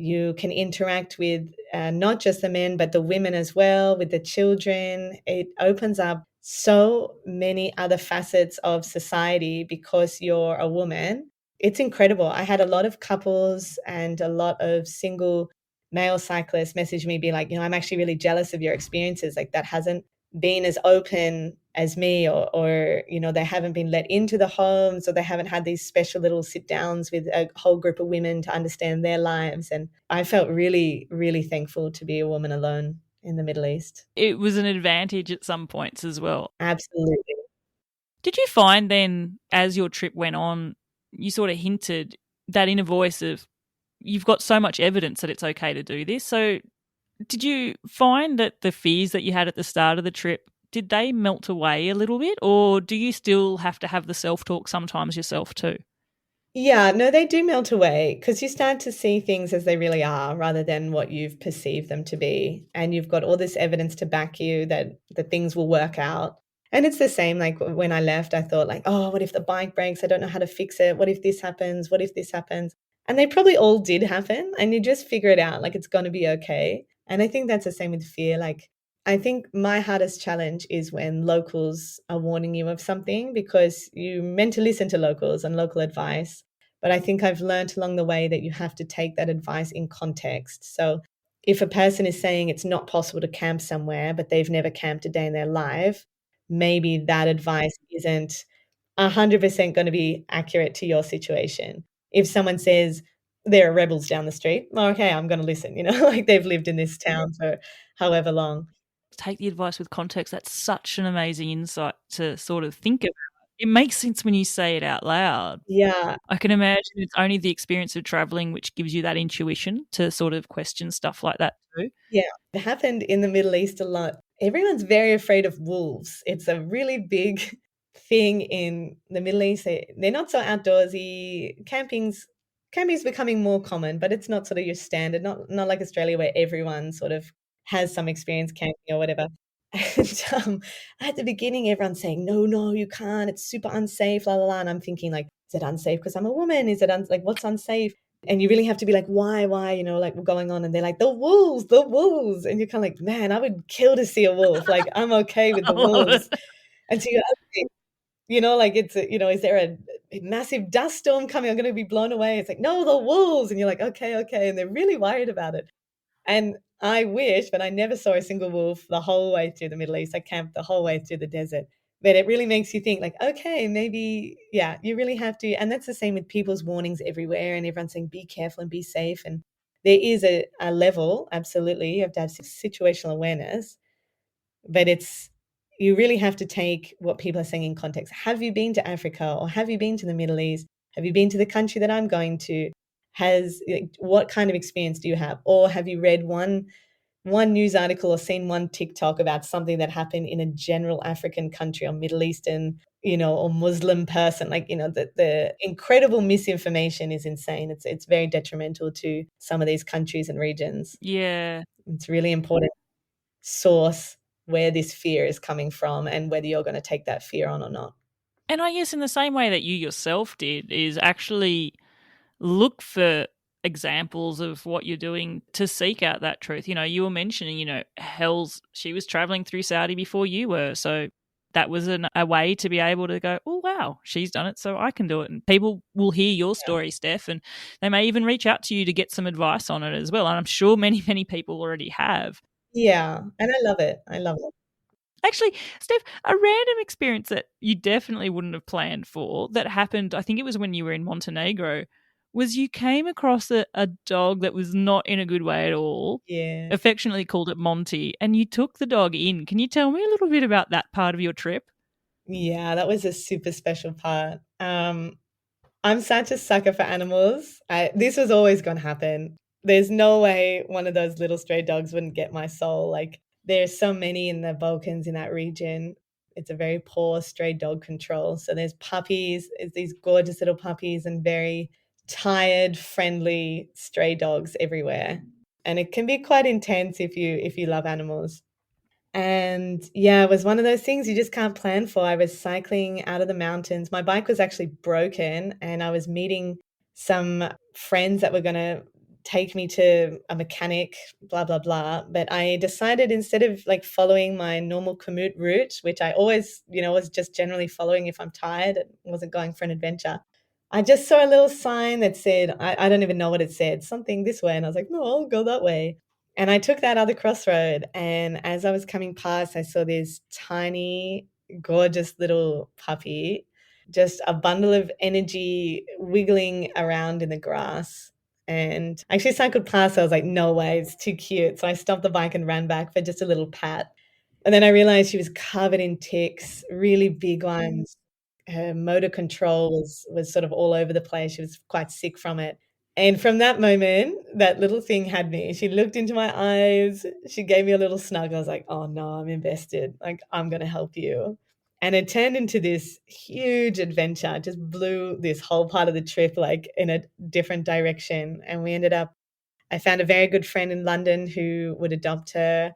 You can interact with not just the men, but the women as well, with the children. It opens up so many other facets of society because you're a woman. It's incredible. I had a lot of couples and a lot of single male cyclists message me, be like, I'm actually really jealous of your experiences. Like that hasn't been as open as me, or they haven't been let into the homes, or they haven't had these special little sit downs with a whole group of women to understand their lives. And I felt really, really thankful to be a woman alone in the Middle East. It was an advantage at some points as well. Absolutely. Did you find then, as your trip went on, you sort of hinted that inner voice of you've got so much evidence that it's okay to do this? So did you find that the fears that you had at the start of the trip, did they melt away a little bit, or do you still have to have the self-talk sometimes yourself too? Yeah, no, they do melt away because you start to see things as they really are rather than what you've perceived them to be. And you've got all this evidence to back you that things will work out. And it's the same, like when I left, I thought like, oh, what if the bike breaks? I don't know how to fix it. What if this happens? What if this happens? And they probably all did happen. And you just figure it out, like it's going to be okay. And I think that's the same with fear. Like I think my hardest challenge is when locals are warning you of something because you meant to listen to locals and local advice. But I think I've learned along the way that you have to take that advice in context. So if a person is saying it's not possible to camp somewhere, but they've never camped a day in their life, maybe that advice isn't 100% going to be accurate to your situation. If someone says there are rebels down the street, well, okay, I'm going to listen, like they've lived in this town for however long. Take the advice with context. That's such an amazing insight to sort of think about. It makes sense when you say it out loud. Yeah. I can imagine it's only the experience of traveling which gives you that intuition to sort of question stuff like that too. Yeah, it happened in the Middle East a lot. Everyone's very afraid of wolves. It's a really big thing in the Middle East. They're not so outdoorsy. Camping's becoming more common, but it's not sort of your standard, not like Australia where everyone sort of has some experience camping or whatever. And at the beginning, everyone's saying, no, no, you can't. It's super unsafe, la la la. And I'm thinking like, is it unsafe because I'm a woman? Is it like what's unsafe? And you really have to be like, why, like what's going on? And they're like, the wolves. And you're kind of like, man, I would kill to see a wolf. Like, I'm okay with I the love wolves. it. And so you're okay. Like is there a massive dust storm coming? I'm going to be blown away. It's like, no, the wolves. And you're like, okay. And they're really worried about it. And I wish, but I never saw a single wolf the whole way through the Middle East. I camped the whole way through the desert. But it really makes you think like, okay, maybe, yeah, you really have to. And that's the same with people's warnings everywhere and everyone's saying, be careful and be safe. And there is a level, absolutely, you have to have situational awareness, but you really have to take what people are saying in context. Have you been to Africa or have you been to the Middle East? Have you been to the country that I'm going to? What kind of experience do you have? Or have you read one news article or seen one TikTok about something that happened in a general African country or Middle Eastern, or Muslim person? Like, the incredible misinformation is insane. It's very detrimental to some of these countries and regions. Yeah. It's really important source where this fear is coming from and whether you're going to take that fear on or not. And I guess in the same way that you yourself did is actually look for examples of what you're doing to seek out that truth. You were mentioning, she was traveling through Saudi before you were. So that was a way to be able to go, oh, wow, she's done it, so I can do it. And people will hear your story, Steph, and they may even reach out to you to get some advice on it as well. And I'm sure many, many people already have. Yeah, and I love it. I love it. Actually, Steph, a random experience that you definitely wouldn't have planned for that happened, I think it was when you were in Montenegro, was you came across a dog that was not in a good way at all, Yeah. affectionately called it Monty, and you took the dog in. Can you tell me a little bit about that part of your trip? Yeah, that was a super special part. I'm such a sucker for animals. This was always going to happen. There's no way one of those little stray dogs wouldn't get my soul. Like, there's so many in the Balkans in that region. It's a very poor stray dog control. So there's puppies, it's these gorgeous little puppies and very tired, friendly stray dogs everywhere. And it can be quite intense if you love animals. And yeah, it was one of those things you just can't plan for. I was cycling out of the mountains. My bike was actually broken, and I was meeting some friends that were going to take me to a mechanic, blah, blah, blah. But I decided, instead of like following my normal commute route, which I always, was just generally following if I'm tired and wasn't going for an adventure, I just saw a little sign that said, I don't even know what it said, something this way. And I was like, no, I'll go that way. And I took that other crossroad, and as I was coming past, I saw this tiny, gorgeous little puppy, just a bundle of energy wiggling around in the grass. And I actually cycled past, I was like, no way, it's too cute. So I stopped the bike and ran back for just a little pat. And then I realized she was covered in ticks, really big ones. Her motor control was sort of all over the place. She was quite sick from it. And from that moment, that little thing had me. She looked into my eyes, she gave me a little snuggle. I was like, "Oh, no, I'm invested. Like, I'm gonna help you." And it turned into this huge adventure. It just blew this whole part of the trip, like, in a different direction, and I found a very good friend in London who would adopt her,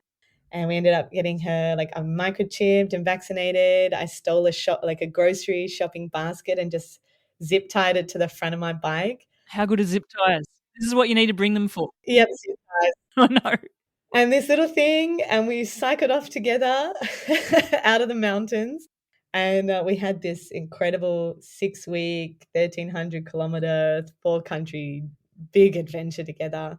and we ended up getting her, like, microchipped and vaccinated. I stole a grocery shopping basket and just zip tied it to the front of my bike. How good are zip ties? This is what you need to bring them for. Yep, zip ties. I know. And this little thing, and we cycled off together out of the mountains, and, we had this incredible 6-week, 1,300-kilometer, 4-country big adventure together,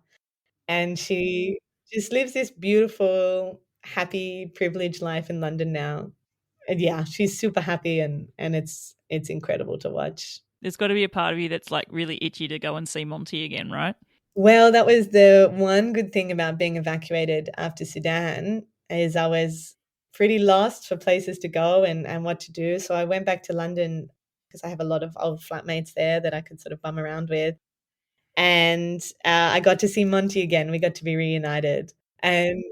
and she just lives this beautiful, happy, privileged life in London now. And yeah, she's super happy, and it's incredible to watch. There's got to be a part of you that's like really itchy to go and see Monty again, right? Well, that was the one good thing about being evacuated after Sudan, is I was pretty lost for places to go and what to do. So I went back to London because I have a lot of old flatmates there that I could sort of bum around with. And I got to see Monty again. We got to be reunited. And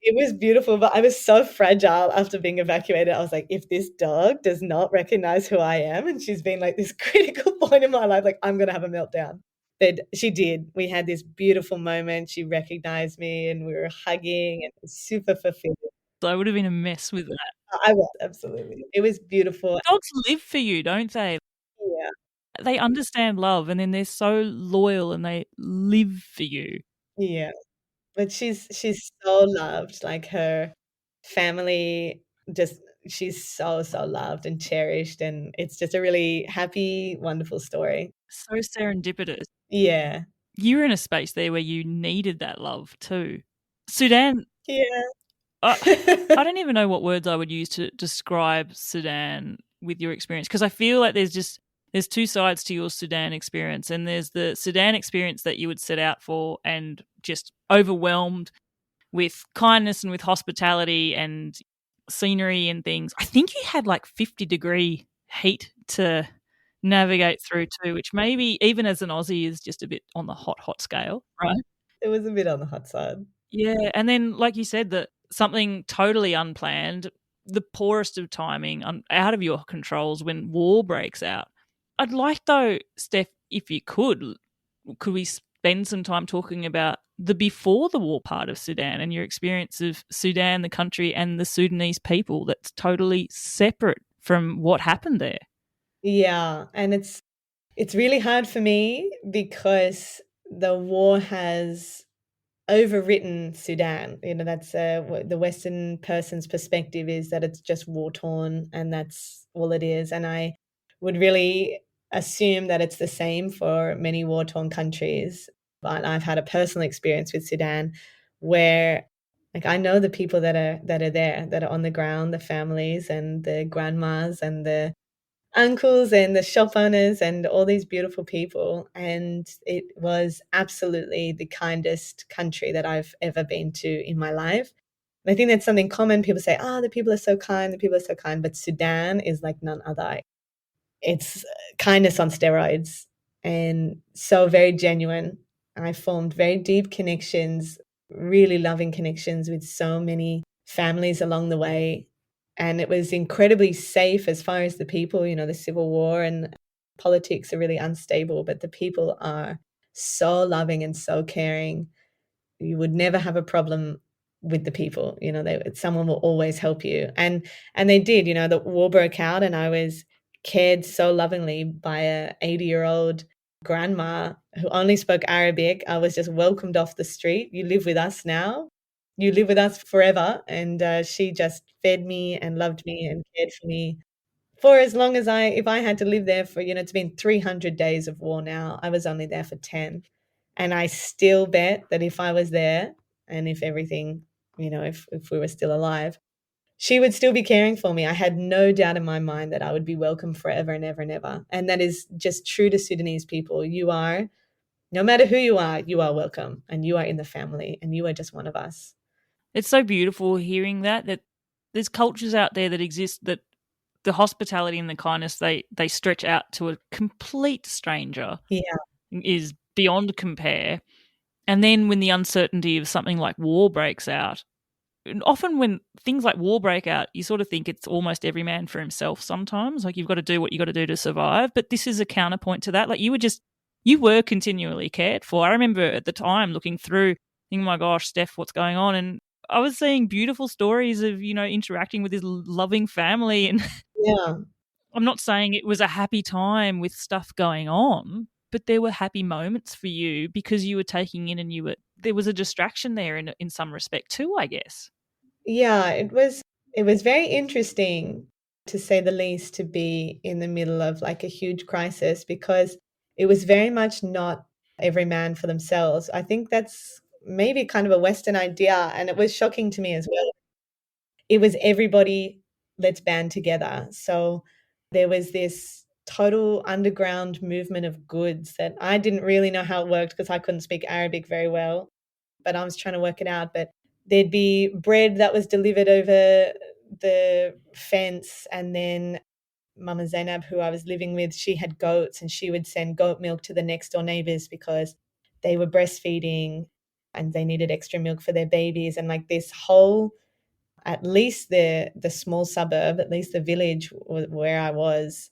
it was beautiful, but I was so fragile after being evacuated. I was like, if this dog does not recognize who I am, and she's been like this critical point in my life, like, I'm gonna have a meltdown. But she did. We had this beautiful moment. She recognized me and we were hugging, and it was super fulfilling. So I would have been a mess with that. I was, absolutely. It was beautiful. Dogs live for you, don't they? Yeah, They understand love, and then they're so loyal and they live for you. yeah. But she's so loved. Like, her family, just she's so, so loved and cherished, and it's just a really happy, wonderful story. So serendipitous. Yeah. You were in a space there where you needed that love too. Sudan, Yeah. I don't even know what words I would use to describe Sudan with your experience, because I feel like there's two sides to your Sudan experience, and there's the Sudan experience that you would set out for and just overwhelmed with kindness and with hospitality and scenery and things. I think you had like 50-degree heat to navigate through too, which maybe even as an Aussie is just a bit on the hot scale, right? It was a bit on the hot side. Yeah, and then like you said, that something totally unplanned, the poorest of timing, out of your controls when war breaks out. I'd like though, Steph, if you could we spend some time talking about the before the war part of Sudan and your experience of Sudan, the country, and the Sudanese people that's totally separate from what happened there? Yeah, and it's really hard for me because the war has overwritten Sudan. You know, that's the Western person's perspective is that it's just war torn and that's all it is. And I would really assume that it's the same for many war torn countries. But I've had a personal experience with Sudan where like I know the people that are there, that are on the ground, the families and the grandmas and the uncles and the shop owners and all these beautiful people. And it was absolutely the kindest country that I've ever been to in my life. And I think that's something common. People say, oh, the people are so kind, the people are so kind. But Sudan is like none other. It's kindness on steroids and so very genuine. I formed very deep connections, really loving connections with so many families along the way. And it was incredibly safe as far as the people, you know, the civil war and politics are really unstable, but the people are so loving and so caring. You would never have a problem with the people, you know, someone will always help you. And they did, you know, the war broke out and I was cared so lovingly by a 80-year-old grandma who only spoke Arabic. I was just welcomed off the street. You live with us now. You live with us forever. And she just fed me and loved me and cared for me for as long as if I had to live there for, you know, it's been 300 days of war now. I was only there for 10. And I still bet that if I was there and if everything, you know, if we were still alive, she would still be caring for me. I had no doubt in my mind that I would be welcome forever and ever and ever. And that is just true to Sudanese people. You are, no matter who you are welcome and you are in the family and you are just one of us. It's so beautiful hearing that there's cultures out there that exist that the hospitality and the kindness they stretch out to a complete stranger Yeah. is beyond compare. And then when the uncertainty of something like war breaks out, and often when things like war break out, you sort of think it's almost every man for himself sometimes. Like you've got to do what you got to do to survive. But this is a counterpoint to that. Like you were continually cared for. I remember at the time looking through, thinking, my gosh, Steph, what's going on? And I was seeing beautiful stories of, you know, interacting with this loving family. And Yeah. I'm not saying it was a happy time with stuff going on, but there were happy moments for you because you were taking in and there was a distraction there in some respect too, I guess. Yeah, it was very interesting to say the least to be in the middle of like a huge crisis because it was very much not every man for themselves. I think that's maybe kind of a Western idea and it was shocking to me as well. It was everybody, let's band together. So there was this total underground movement of goods that I didn't really know how it worked because I couldn't speak Arabic very well, but I was trying to work it out. But there'd be bread that was delivered over the fence, and then Mama Zainab, who I was living with, she had goats and she would send goat milk to the next door neighbors because they were breastfeeding and they needed extra milk for their babies. And like this whole, at least the small suburb, at least the village where I was,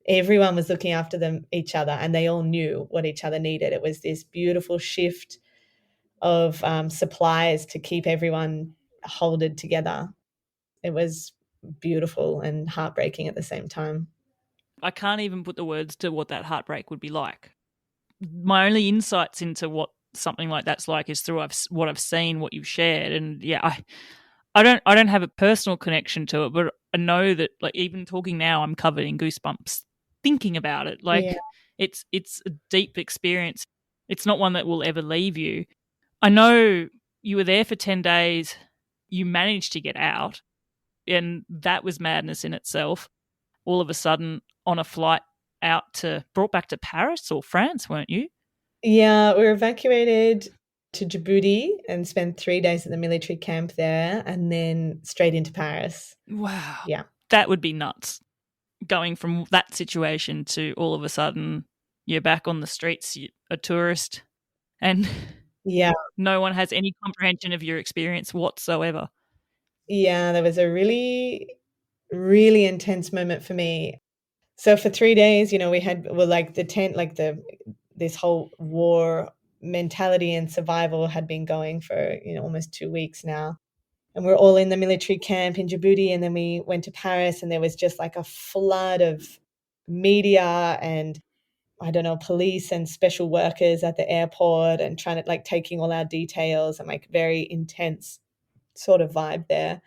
everyone was looking after each other and they all knew what each other needed. It was this beautiful shift of supplies to keep everyone holded together. It was beautiful and heartbreaking at the same time. I can't even put the words to what that heartbreak would be like. My only insights into what something like that's like is through what I've seen, what you've shared, and yeah, I don't have a personal connection to it, but I know that like even talking now, I'm covered in goosebumps thinking about it. Yeah. Like it's a deep experience. It's not one that will ever leave you. I know you were there for 10 days. You managed to get out, and that was madness in itself. All of a sudden, on a flight brought back to Paris or France, weren't you? Yeah, we were evacuated to Djibouti and spent 3 days at the military camp there and then straight into Paris. Wow. Yeah. That would be nuts. going from that situation to all of a sudden you're back on the streets, you're a tourist, and Yeah. no one has any comprehension of your experience whatsoever. Yeah, there was a really, really intense moment for me. So for 3 days, we had well, like the tent, like this whole war mentality and survival had been going for, almost 2 weeks now. And we're all in the military camp in Djibouti, and then we went to Paris, and there was just like a flood of media and I don't know, police and special workers at the airport and trying to like taking all our details and like very intense sort of vibe there.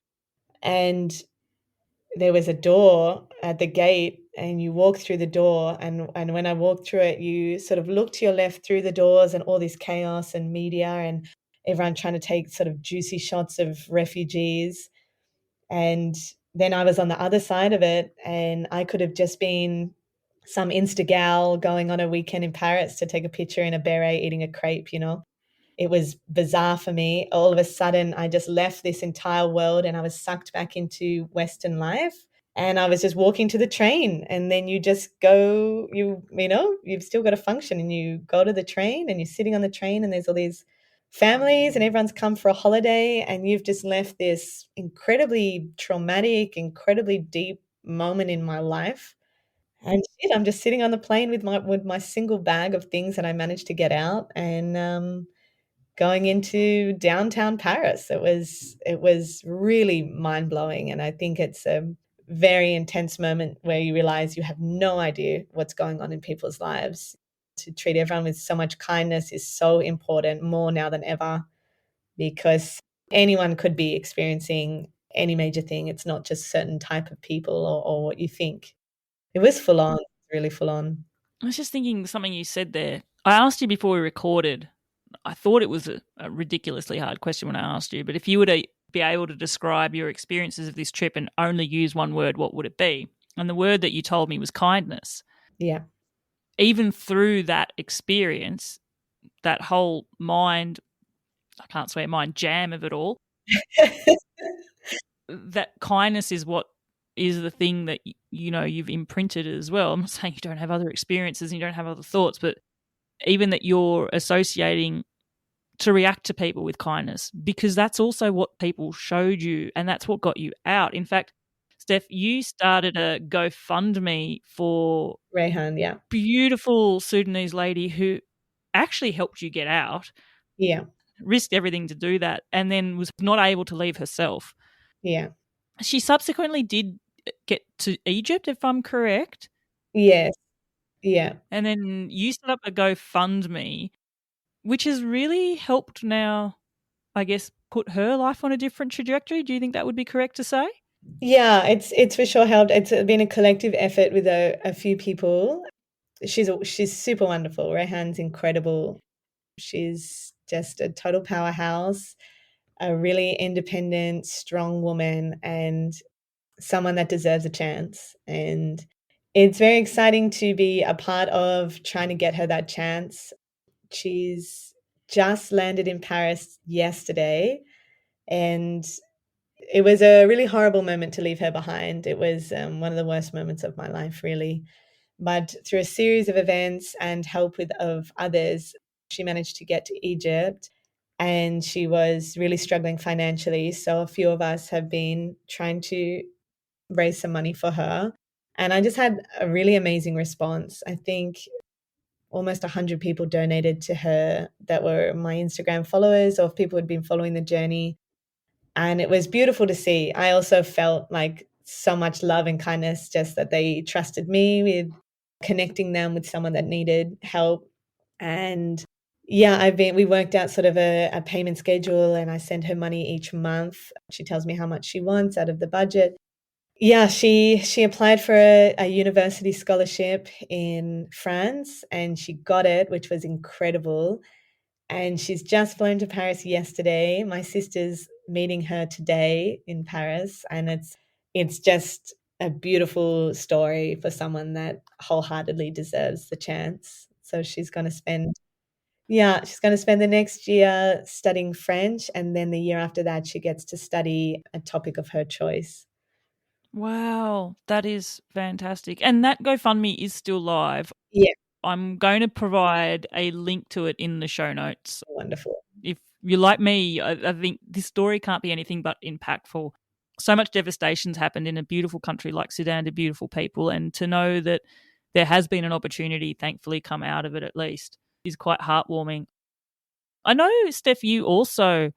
And there was a door at the gate and you walk through the door and when I walked through it, you sort of look to your left through the doors and all this chaos and media and everyone trying to take sort of juicy shots of refugees. And then I was on the other side of it and I could have just been some Insta gal going on a weekend in Paris to take a picture in a beret eating a crepe. It was bizarre for me. All of a sudden, I just left this entire world and I was sucked back into Western life. And I was just walking to the train. And then you just go, you've still got to function and you go to the train and you're sitting on the train and there's all these families and everyone's come for a holiday and you've just left this incredibly traumatic, incredibly deep moment in my life. And shit, I'm just sitting on the plane with my single bag of things that I managed to get out and going into downtown Paris. It was really mind-blowing, and I think it's a very intense moment where you realize you have no idea what's going on in people's lives. To treat everyone with so much kindness is so important, more now than ever, because anyone could be experiencing any major thing. It's not just certain type of people or what you think. It was full on, really full on. I was just thinking something you said there. I asked you before we recorded. I thought it was a ridiculously hard question when I asked you, but if you were to be able to describe your experiences of this trip and only use one word, what would it be? And the word that you told me was kindness. Yeah. Even through that experience, that whole mind, I can't swear, mind jam of it all, that kindness is what is the thing that you've imprinted as well. I'm not saying you don't have other experiences and you don't have other thoughts, but even that you're associating to react to people with kindness, because that's also what people showed you and that's what got you out. In fact, Steph, you started a GoFundMe for Rehan, yeah. beautiful Sudanese lady who actually helped you get out, Yeah. risked everything to do that, and then was not able to leave herself. Yeah. She subsequently did get to Egypt, if I'm correct. Yes. Yeah. And then you set up a GoFundMe, which has really helped now, I guess, put her life on a different trajectory. Do you think that would be correct to say? Yeah, it's for sure helped. It's been a collective effort with a few people. She's super wonderful. Rehan's incredible. She's just a total powerhouse, a really independent, strong woman, and someone that deserves a chance. And it's very exciting to be a part of trying to get her that chance. She's just landed in Paris yesterday, and it was a really horrible moment to leave her behind. It was one of the worst moments of my life, really. But through a series of events and help of others, she managed to get to Egypt and she was really struggling financially. So a few of us have been trying to raise some money for her. And I just had a really amazing response. I think almost 100 people donated to her that were my Instagram followers or people who'd been following the journey. And it was beautiful to see. I also felt like so much love and kindness, just that they trusted me with connecting them with someone that needed help. And yeah, we worked out sort of a payment schedule and I send her money each month. She tells me how much she wants out of the budget. Yeah, she applied for a university scholarship in France and she got it, which was incredible. And she's just flown to Paris yesterday. My sister's meeting her today in Paris, and it's just a beautiful story for someone that wholeheartedly deserves the chance. So she's going to spend the next year studying French, and then the year after that she gets to study a topic of her choice. Wow, that is fantastic. And that GoFundMe is still live. Yeah, I'm going to provide a link to it in the show notes. wonderful. If you're like me, I think this story can't be anything but impactful. So much devastation's happened in a beautiful country like Sudan to beautiful people, and to know that there has been an opportunity, thankfully, come out of it at least, is quite heartwarming. I know, Steph, you also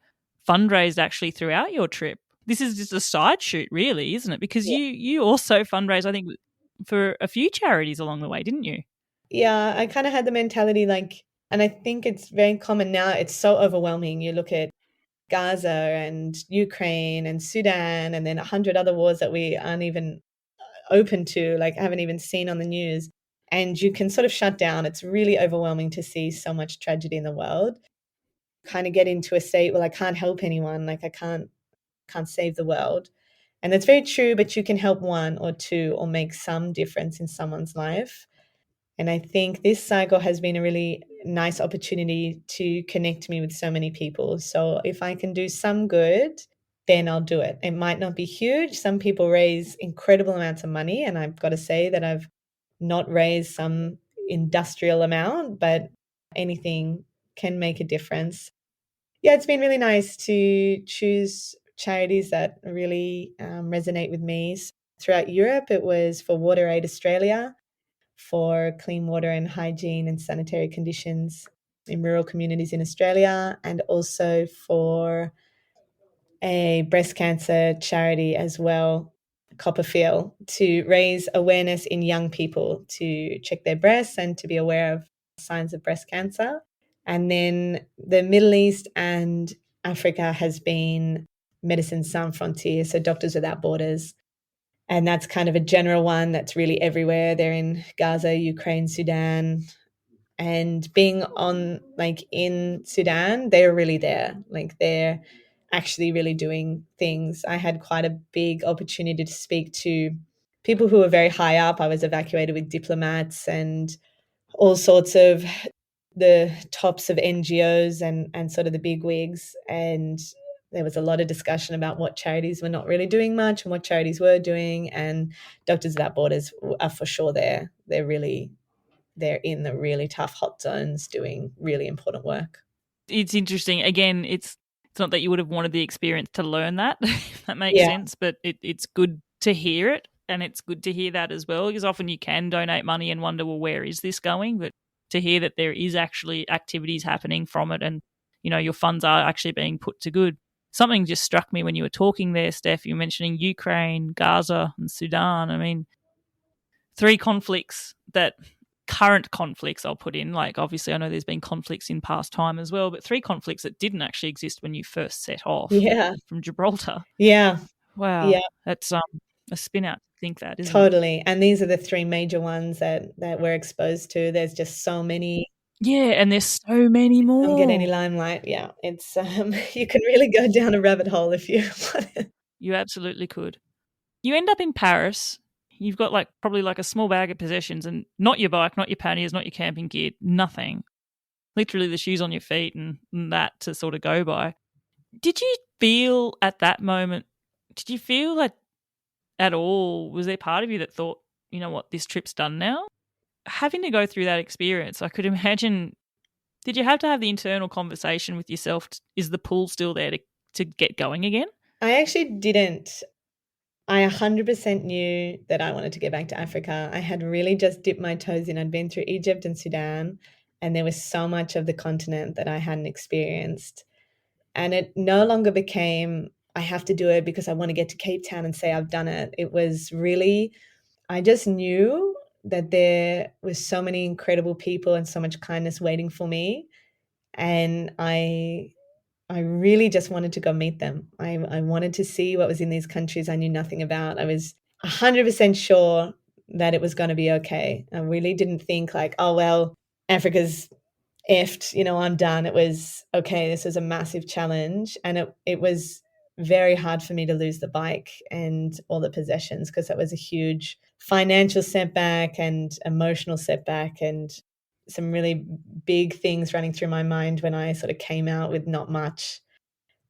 fundraised actually throughout your trip. This is just a side shoot, really, isn't it? Because you also fundraised, I think, for a few charities along the way, didn't you? Yeah, I kind of had the mentality like, and I think it's very common now. It's so overwhelming. You look at Gaza and Ukraine and Sudan, and then 100 other wars that we aren't even open to, like, haven't even seen on the news. And you can sort of shut down. It's really overwhelming to see so much tragedy in the world. Kind of get into a state, well, I can't help anyone. Like, I can't save the world. And that's very true, but you can help one or two or make some difference in someone's life. And I think this cycle has been a really nice opportunity to connect me with so many people. So if I can do some good, then I'll do it. It might not be huge. Some people raise incredible amounts of money, and I've got to say that I've not raised some industrial amount, but anything can make a difference. Yeah, it's been really nice to choose charities that really resonate with me. Throughout Europe, it was for Water Aid Australia, for clean water and hygiene and sanitary conditions in rural communities in Australia, and also for a breast cancer charity as well, Copperfield, to raise awareness in young people to check their breasts and to be aware of signs of breast cancer. And then the Middle East and Africa has been Medicine Sans Frontières, so Doctors Without Borders. And that's kind of a general one that's really everywhere. They're in Gaza, Ukraine, Sudan. And being on, like, in Sudan, they're really there. Like, they're actually really doing things. I had quite a big opportunity to speak to people who were very high up. I was evacuated with diplomats and all sorts of the tops of NGOs and sort of the big wigs. And there was a lot of discussion about what charities were not really doing much and what charities were doing. And Doctors Without Borders are for sure there. They're in the really tough hot zones doing really important work. It's interesting. Again, it's not that you would have wanted the experience to learn that, if that makes Yeah. sense, but it's good to hear it, and it's good to hear that as well, because often you can donate money and wonder, well, where is this going? But to hear that there is actually activities happening from it, and your funds are actually being put to good. Something just struck me when you were talking there, Steph. You were mentioning Ukraine, Gaza, and Sudan. I mean, three conflicts that current conflicts I'll put in, like, obviously I know there's been conflicts in past time as well, but three conflicts that didn't actually exist when you first set off Yeah. from Gibraltar. Yeah. Wow. Yeah. That's a spin out to think that, isn't it? Totally. And these are the three major ones that we're exposed to. There's just so many. Yeah, and there's so many Don't get any more. limelight. Yeah. It's you can really go down a rabbit hole if you want to. You absolutely could. You end up in Paris. You've got probably a small bag of possessions, and not your bike, not your panniers, not your camping gear, nothing. Literally the shoes on your feet and that to sort of go by. Did you feel at that moment, did you feel like at all, was there part of you that thought, you know what, this trip's done now? Having to go through that experience, I could imagine, did you have to have the internal conversation with yourself? Is the pull still there to get going again? I actually didn't. I 100% knew that I wanted to get back to Africa. I had really just dipped my toes in. I'd been through Egypt and Sudan, and there was so much of the continent that I hadn't experienced. And it no longer became, I have to do it because I want to get to Cape Town and say I've done it. It was really, I just knew that there was so many incredible people and so much kindness waiting for me. And I really just wanted to go meet them. I wanted to see what was in these countries I knew nothing about. I was 100% sure that it was going to be okay. I really didn't think like, oh, well, Africa's effed, I'm done. It was, okay, this was a massive challenge. And it was very hard for me to lose the bike and all the possessions, because that was a huge financial setback and emotional setback, and some really big things running through my mind when I sort of came out with not much,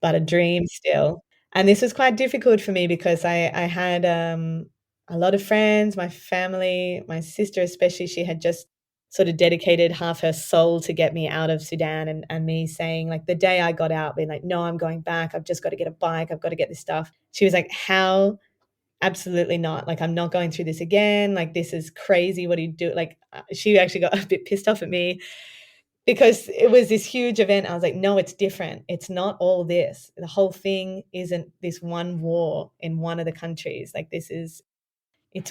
but a dream still. And this was quite difficult for me because I had a lot of friends, my family, my sister especially. She had just sort of dedicated half her soul to get me out of Sudan, and me saying, like, the day I got out, being like, no, I'm going back. I've just got to get a bike. I've got to get this stuff. She was like, how? Absolutely not. Like, I'm not going through this again. Like, this is crazy. What do you do? Like, she actually got a bit pissed off at me because it was this huge event. I was like, no, it's different. It's not all this. The whole thing isn't this one war in one of the countries. Like, it's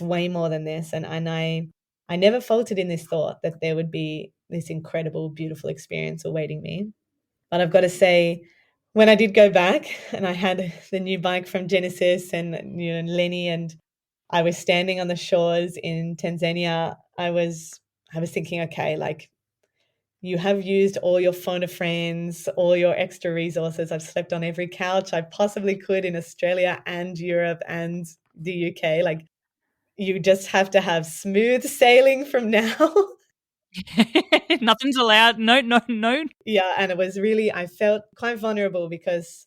way more than this. And I never faltered in this thought that there would be this incredible, beautiful experience awaiting me. But I've got to say, when I did go back and I had the new bike from Genesis and, Lenny, and I was standing on the shores in Tanzania, I was thinking, okay, like, you have used all your phone a friends, all your extra resources. I've slept on every couch I possibly could in Australia and Europe and the UK. Like, you just have to have smooth sailing from now. Nothing's allowed. No, no, no. Yeah, and I felt quite vulnerable because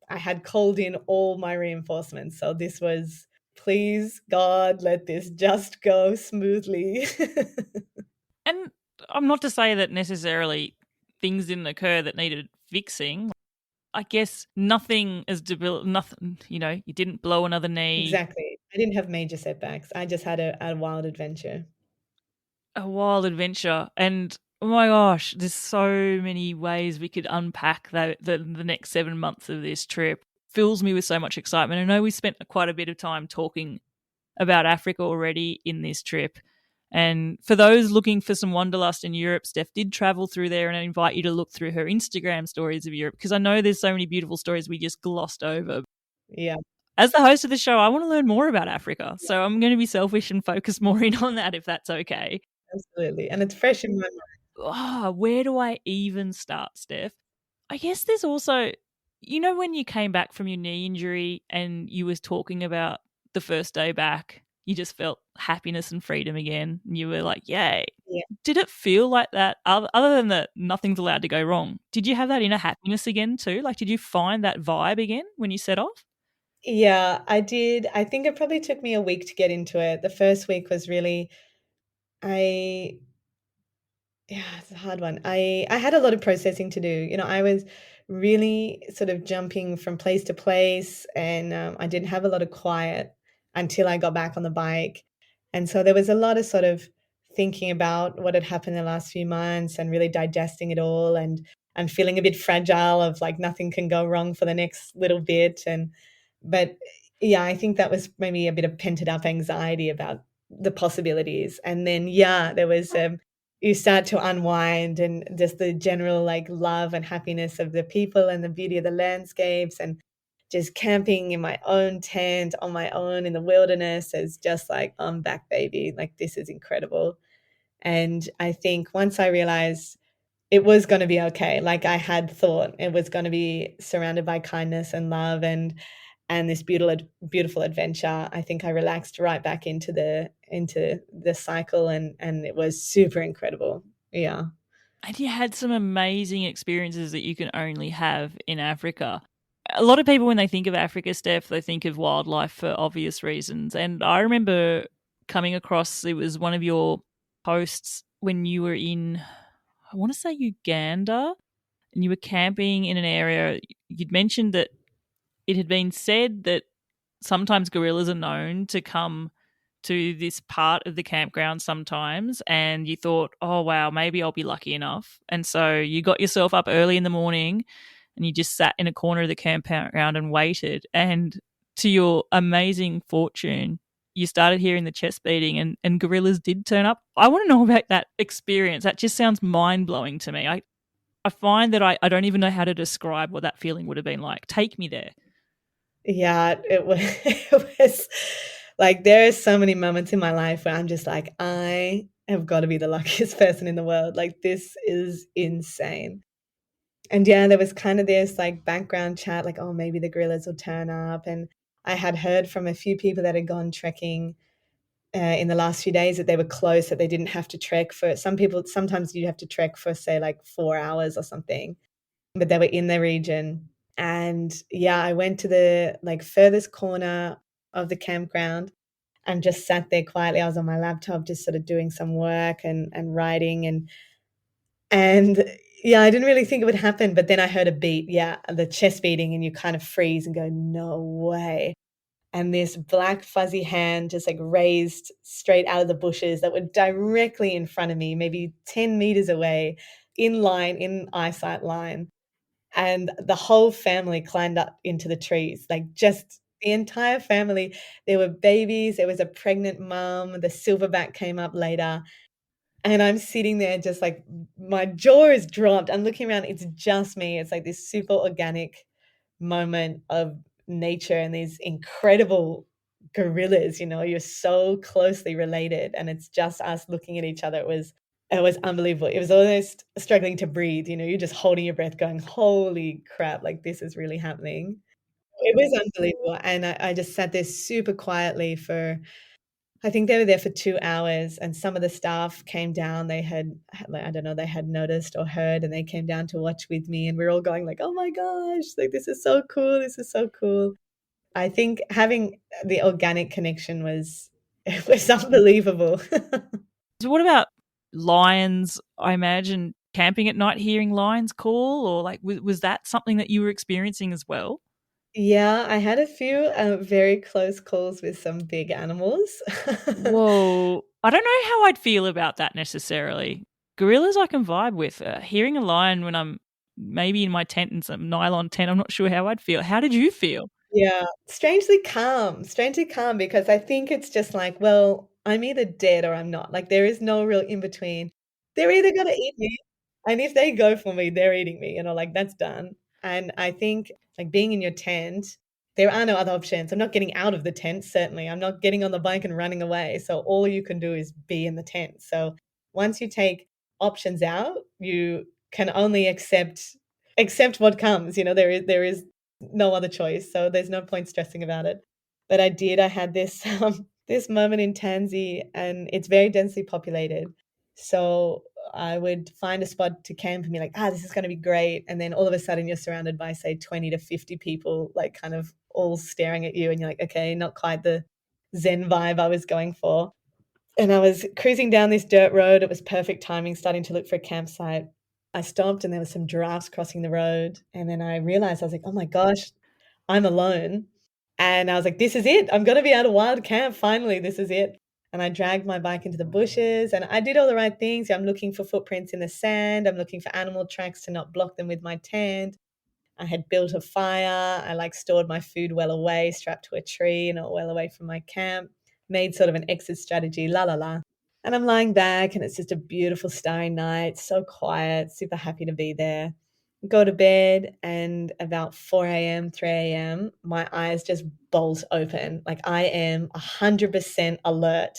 I had called in all my reinforcements. So this was, please, God, let this just go smoothly. And I'm not to say that necessarily things didn't occur that needed fixing. I guess nothing is nothing, you didn't blow another knee. Exactly. I didn't have major setbacks. I just had a wild adventure. A wild adventure. And oh my gosh, there's so many ways we could unpack the next 7 months of this trip. Fills me with so much excitement. I know we spent quite a bit of time talking about Africa already in this trip. And for those looking for some wanderlust in Europe, Steph did travel through there, and I invite you to look through her Instagram stories of Europe because I know there's so many beautiful stories we just glossed over. Yeah, As the host of the show, I want to learn more about Africa. So I'm going to be selfish and focus more in on that if that's okay. absolutely. And it's fresh in my mind. Where do I even start, Steph? I guess there's also, when you came back from your knee injury and you was talking about the first day back, you just felt happiness and freedom again. And you were like, yay. Yeah. Did it feel like that? Other than that, nothing's allowed to go wrong. Did you have that inner happiness again too? Like, did you find that vibe again when you set off? Yeah, I did. I think it probably took me a week to get into it. The first week was really, I yeah, it's a hard one. I had a lot of processing to do. I was really sort of jumping from place to place, and I didn't have a lot of quiet until I got back on the bike. And so there was a lot of sort of thinking about what had happened in the last few months and really digesting it all, and feeling a bit fragile of like nothing can go wrong for the next little bit. But yeah, I think that was maybe a bit of pent up anxiety about the possibilities. And then yeah, there was you start to unwind, and just the general like love and happiness of the people and the beauty of the landscapes, and just camping in my own tent on my own in the wilderness is just like, I'm back, baby. Like, this is incredible. And I think once I realized it was going to be okay, like I had thought it was going to be surrounded by kindness and love, and this beautiful adventure, I think I relaxed right back into the cycle, and it was super incredible. Yeah. And you had some amazing experiences that you can only have in Africa. A lot of people, when they think of Africa, Steph, they think of wildlife for obvious reasons. And I remember coming across, it was one of your posts when you were in, I want to say Uganda, and you were camping in an area. You'd mentioned that it had been said that sometimes gorillas are known to come to this part of the campground sometimes, and you thought, oh wow, maybe I'll be lucky enough. And so you got yourself up early in the morning and you just sat in a corner of the campground and waited. And to your amazing fortune, you started hearing the chest beating, and gorillas did turn up. I want to know about that experience. That just sounds mind blowing to me. I find that I don't even know how to describe what that feeling would have been like. Take me there. Yeah, it was, it was like, there are so many moments in my life where I'm just like, I have got to be the luckiest person in the world. Like, this is insane. And yeah, there was kind of this like background chat, like, oh, maybe the gorillas will turn up. And I had heard from a few people that had gone trekking in the last few days that they were close, that they didn't have to trek for some people. Sometimes you have to trek for, say, like 4 hours or something, but they were in the region. And yeah, I went to the like furthest corner of the campground and just sat there quietly. I was on my laptop just sort of doing some work and writing and yeah, I didn't really think it would happen, but then I heard a beat, yeah, the chest beating, and you kind of freeze and go, "No way." And this black fuzzy hand just like raised straight out of the bushes that were directly in front of me, maybe 10 meters away, in line, in eyesight line. And the whole family climbed up into the trees, like just the entire family. There were babies, there was a pregnant mom, the silverback came up later. And I'm sitting there just like my jaw is dropped. I'm looking around, it's just me. It's like this super organic moment of nature and these incredible gorillas, you're so closely related and it's just us looking at each other. It was unbelievable. It was almost struggling to breathe, you're just holding your breath going, "Holy crap, like this is really happening." It was unbelievable. And I just sat there super quietly for I think they were there for 2 hours, and some of the staff came down. They had like, I don't know, they had noticed or heard, and they came down to watch with me, and we're all going like, "Oh my gosh, like, this is so cool, this is so cool." I think having the organic connection was it was unbelievable. So what about lions? I imagine camping at night, hearing lions call, or like was that something that you were experiencing as well? Yeah, I had a few, very close calls with some big animals. Whoa. I don't know how I'd feel about that necessarily. Gorillas I can vibe with. Hearing a lion when I'm maybe in my tent in some nylon tent, I'm not sure how I'd feel. How did you feel? Yeah, strangely calm because I think it's just like, well, I'm either dead or I'm not. Like there is no real in between. They're either gonna eat me, and if they go for me, they're eating me, like that's done. And I think like being in your tent, there are no other options. I'm not getting out of the tent, certainly. I'm not getting on the bike and running away. So all you can do is be in the tent. So once you take options out, you can only accept what comes. There is no other choice, so there's no point stressing about it. But I had this, this moment in Tansy, and it's very densely populated. So I would find a spot to camp and be like, "Ah, this is gonna be great," and then all of a sudden you're surrounded by, say, 20 to 50 people, like, kind of all staring at you, and you're like, "Okay, not quite the zen vibe I was going for." And I was cruising down this dirt road, it was perfect timing, starting to look for a campsite. I stopped and there was some giraffes crossing the road, and then I realized, I was like, "Oh my gosh, I'm alone." And I was like, "This is it. I'm gonna be at a wild camp, finally, this is it." And I dragged my bike into the bushes, and I did all the right things. I'm looking for footprints in the sand, I'm looking for animal tracks to not block them with my tent. I had built a fire. I like stored my food well away, strapped to a tree, well away from my camp, made sort of an exit strategy, la la la. And I'm lying back and it's just a beautiful starry night, so quiet, super happy to be there. Go to bed and about 4 a.m., 3 a.m., my eyes just bolt open. Like I am 100% alert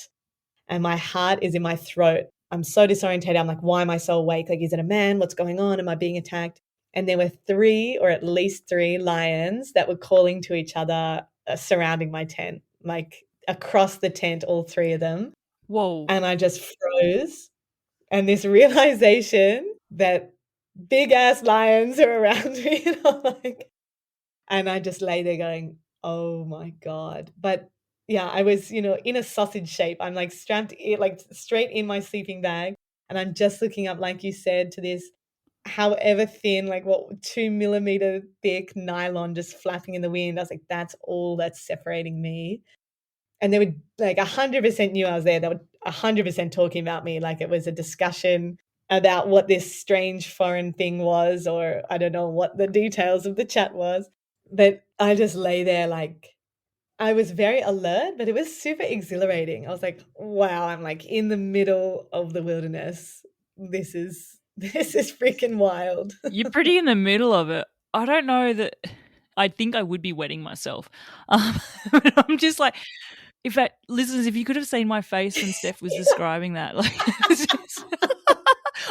and my heart is in my throat. I'm so disorientated. I'm like, why am I so awake? Like, is it a man? What's going on? Am I being attacked? And there were three, or at least three, lions that were calling to each other, surrounding my tent, like across the tent, all three of them. Whoa. And I just froze. And this realization that big ass lions are around me, like, and I just lay there going, "Oh my god." But yeah, I was, in a sausage shape. I'm like strapped in, like straight in my sleeping bag, and I'm just looking up, like you said, to this however thin, like what 2 millimeter thick nylon just flapping in the wind. I was like, that's all that's separating me. And they were like 100% knew I was there. They were 100% talking about me like it was a discussion about what this strange foreign thing was, or I don't know what the details of the chat was. But I just lay there like I was very alert, but it was super exhilarating. I was like, wow, I'm like in the middle of the wilderness. This is freaking wild. You're pretty in the middle of it. I don't know that I think I would be wetting myself. Um, I'm just like, in fact, listeners, if you could have seen my face when Steph was describing that, like,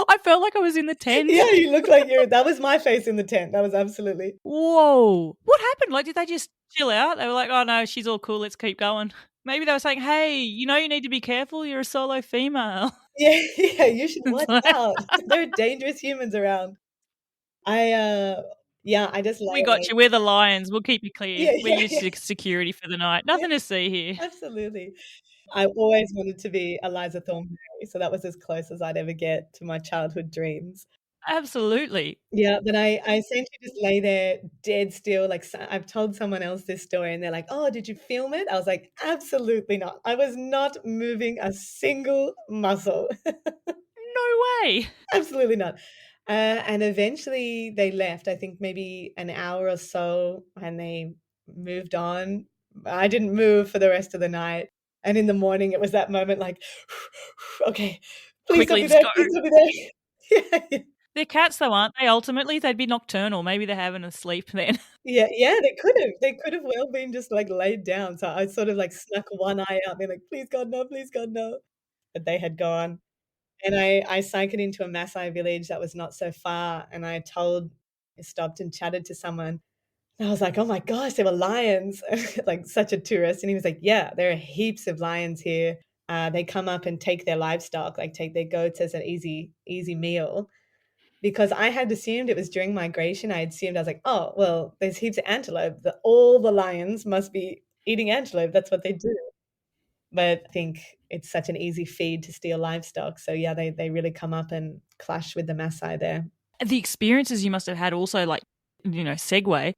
I felt like I was in the tent. Yeah, you look like that was my face in the tent. That was absolutely. Whoa. What happened? Like, did they just chill out? They were like, oh no, she's all cool. Let's keep going. Maybe they were saying, hey, you need to be careful. You're a solo female. Yeah, yeah, you should It's watch like, out. There are dangerous humans around. I Yeah, I just lay We got awake. you. We're the lions. We'll keep you clear. Yeah, We're yeah, your yeah, security for the night. yeah, Nothing to see here. absolutely. I always wanted to be Eliza Thornberry, so that was as close as I'd ever get to my childhood dreams. Absolutely. Yeah, but I essentially just lay there dead still, like, I've told someone else this story, and they're like, "Oh, did you film it?" I was like, "Absolutely not. I was not moving a single muscle." No way. Absolutely not. And eventually they left, I think maybe an hour or so, and they moved on. I didn't move for the rest of the night, and in the morning, it was that moment like, "Okay, please don't Quickly, be just there, go. please don't be there." Yeah, yeah. They're cats, though, aren't they? Ultimately, they'd be nocturnal. Maybe they're having a sleep then. Yeah, yeah, they could have well been just, like, laid down, so I sort of, like, snuck one eye out and be like, "Please God, no, please God, no." But they had gone. And I cycled into a Maasai village that was not so far, and I stopped and chatted to someone, and I was like, "Oh my gosh, there were lions," like such a tourist, and he was like, "Yeah, there are heaps of lions here. They come up and take their livestock, like take their goats as an easy meal." Because I had assumed it was during migration, I assumed I was like, "Oh, well, there's heaps of antelope, all the lions must be eating antelope, that's what they do." But I think it's such an easy feed to steal livestock. So yeah, they really come up and clash with the Maasai there. The experiences you must have had also, like, segue,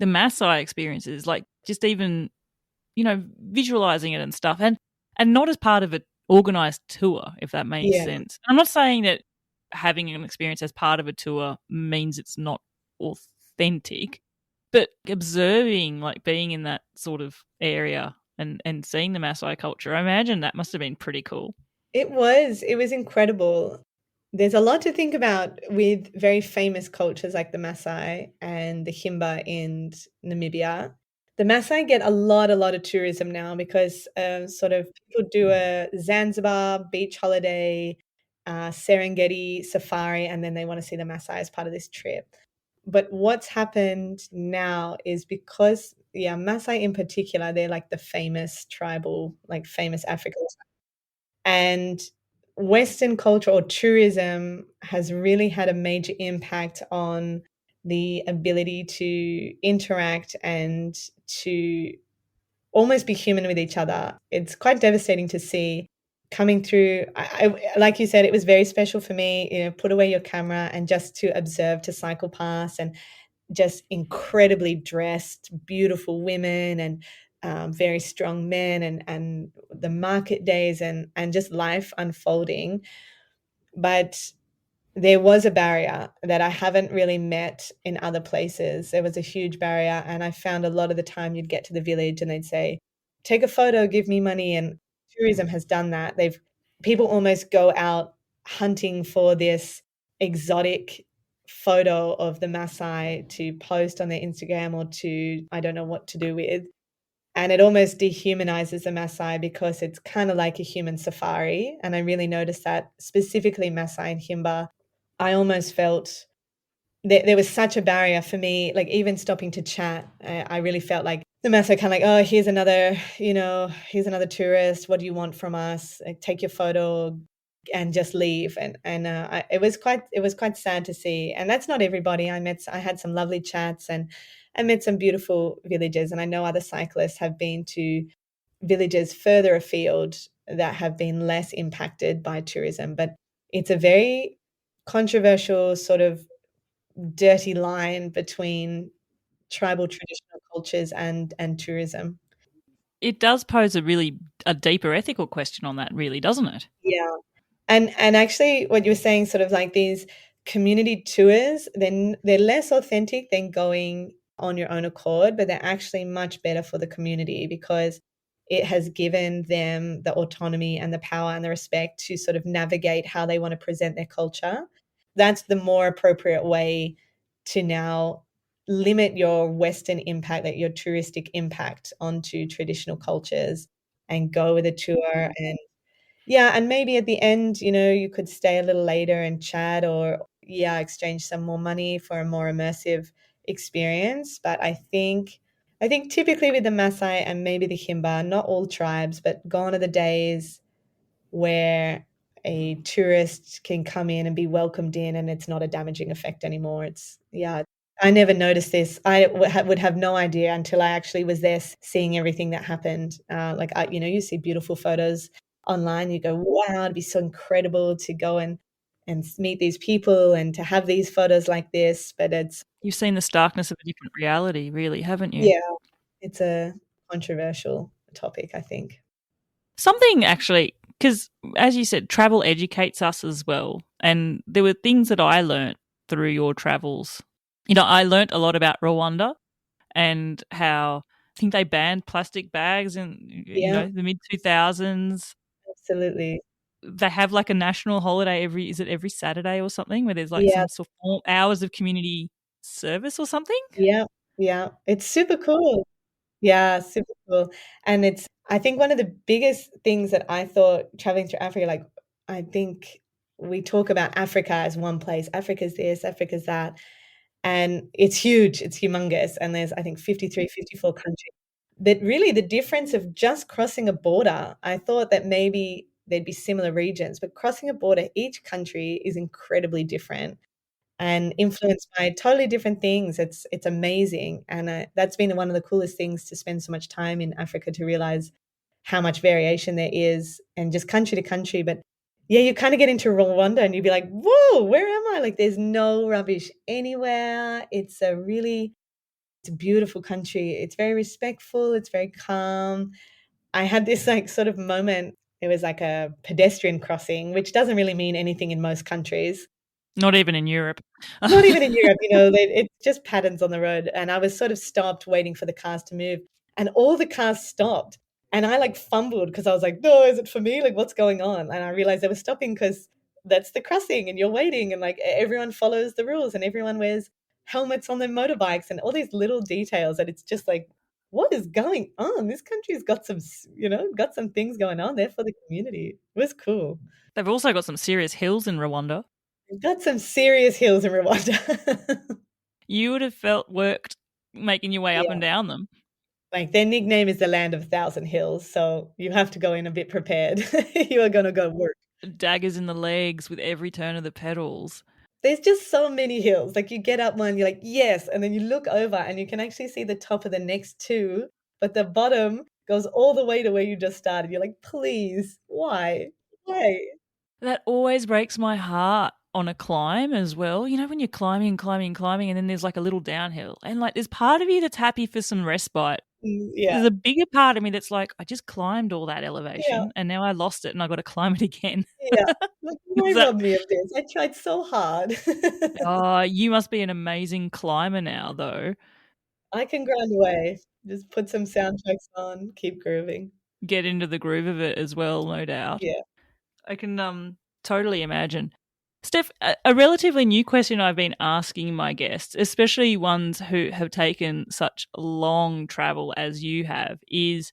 the Maasai experiences, like, just even, visualizing it and stuff. And not as part of an organized tour, if that makes Yeah. sense. I'm not saying that having an experience as part of a tour means it's not authentic, but observing, like, being in that sort of area and seeing the Maasai culture, I imagine that must have been pretty cool. It was incredible. There's a lot to think about with very famous cultures like the Maasai and the Himba in Namibia. The Maasai get a lot of tourism now because sort of people do a Zanzibar beach holiday, Serengeti safari, and then they want to see the Maasai as part of this trip. But what's happened now is because, yeah, Maasai in particular, they're like the famous tribal, like famous African, and Western culture or tourism has really had a major impact on the ability to interact and to almost be human with each other. It's quite devastating to see coming through. Like you said, it was very special for me, put away your camera and just to observe, to cycle past, and just incredibly dressed, beautiful women and very strong men, and the market days and just life unfolding. But there was a barrier that I haven't really met in other places. There was a huge barrier, and I found a lot of the time you'd get to the village and they'd say, "Take a photo, give me money." And tourism has done that. People almost go out hunting for this exotic photo of the Maasai to post on their Instagram or to I don't know what to do with. And it almost dehumanizes the Maasai because it's kind of like a human safari. And I really noticed that specifically Maasai and Himba. I almost felt there was such a barrier for me, like even stopping to chat. I really felt like the Maasai kind of like, "Oh, here's another tourist. What do you want from us? Like, take your photo and just leave." It was quite sad to see. And that's not everybody. I had some lovely chats, and I met some beautiful villages. And I know other cyclists have been to villages further afield that have been less impacted by tourism. But it's a very controversial sort of dirty line between tribal traditional cultures and tourism. It does pose a deeper ethical question on that, really, doesn't it? Yeah. And actually what you were saying, sort of like these community tours, then they're less authentic than going on your own accord, but they're actually much better for the community because it has given them the autonomy and the power and the respect to sort of navigate how they want to present their culture. That's the more appropriate way to now limit your Western impact, like your touristic impact onto traditional cultures, and go with a tour. And yeah, and maybe at the end, you could stay a little later and chat or, yeah, exchange some more money for a more immersive experience. But I think typically with the Maasai and maybe the Himba, not all tribes, but gone are the days where a tourist can come in and be welcomed in and it's not a damaging effect anymore. It's, yeah, I never noticed this. I would have no idea until I actually was there seeing everything that happened. Like, you see beautiful photos online, you go, "Wow, it'd be so incredible to go and meet these people and to have these photos like this," but it's You've seen the starkness of a different reality, really, haven't you? yeah, it's a controversial topic, I think. Something actually, because as you said, travel educates us as well. And there were things that I learnt through your travels. I learnt a lot about Rwanda and how I think they banned plastic bags in Yeah, the mid 2000s. absolutely. They have like a national holiday every Saturday or something where there's like Yeah, some sort of hours of community service or something? yeah, yeah. It's super cool. Yeah, super cool. And I think one of the biggest things that I thought traveling through Africa, like, I think we talk about Africa as one place. Africa's this, Africa's that. And it's huge, it's humongous. And there's, I think, 53, 54 countries. That really the difference of just crossing a border, I thought that maybe there'd be similar regions, but crossing a border, each country is incredibly different and influenced by totally different things. It's amazing, and, that's been one of the coolest things to spend so much time in Africa to realize how much variation there is and just country to country, but yeah, you kinda get into Rwanda and you'd be like, "Whoa, where am I?" Like, there's no rubbish anywhere. It's a beautiful country. It's very respectful, it's very calm. I had this, like, sort of moment, it was like a pedestrian crossing, which doesn't really mean anything in most countries. Not even in Europe. Not even in Europe, it's just patterns on the road, and I was sort of stopped waiting for the cars to move, and all the cars stopped, and I, like, fumbled because I was like, "No, is it for me? Like, what's going on?" And I realized they were stopping because that's the crossing and you're waiting and, like, everyone follows the rules and everyone wears helmets on their motorbikes and all these little details that it's just like, "What is going on? This country's got got some things going on there for the community." It was cool. They've also got some serious hills in Rwanda. We've got some serious hills in Rwanda. You would have felt worked making your way up and Yeah. down them. Like, their nickname is the Land of 1,000 Hills, so you have to go in a bit prepared. You are gonna go work. Daggers in the legs with every turn of the pedals. There's just so many hills, like, you get up one, you're like, "Yes," and then you look over and you can actually see the top of the next 2, but the bottom goes all the way to where you just started. You're like, "Please, why? Why?" That always breaks my heart on a climb as well. When you're climbing, climbing, climbing, and then there's like a little downhill, and like there's part of you that's happy for some respite. Yeah, There's a bigger part of me that's like, I just climbed all that yeah, elevation and now I lost it and I got to climb it again. yeah. Like, why Is that, rob me of this? I tried so hard. oh, you must be an amazing climber now, though. I can grind away. Just put some soundtracks on, keep grooving. Get into the groove of it as well, no doubt. Yeah. I can totally imagine. Steph, a relatively new question I've been asking my guests, especially ones who have taken such long travel as you have, is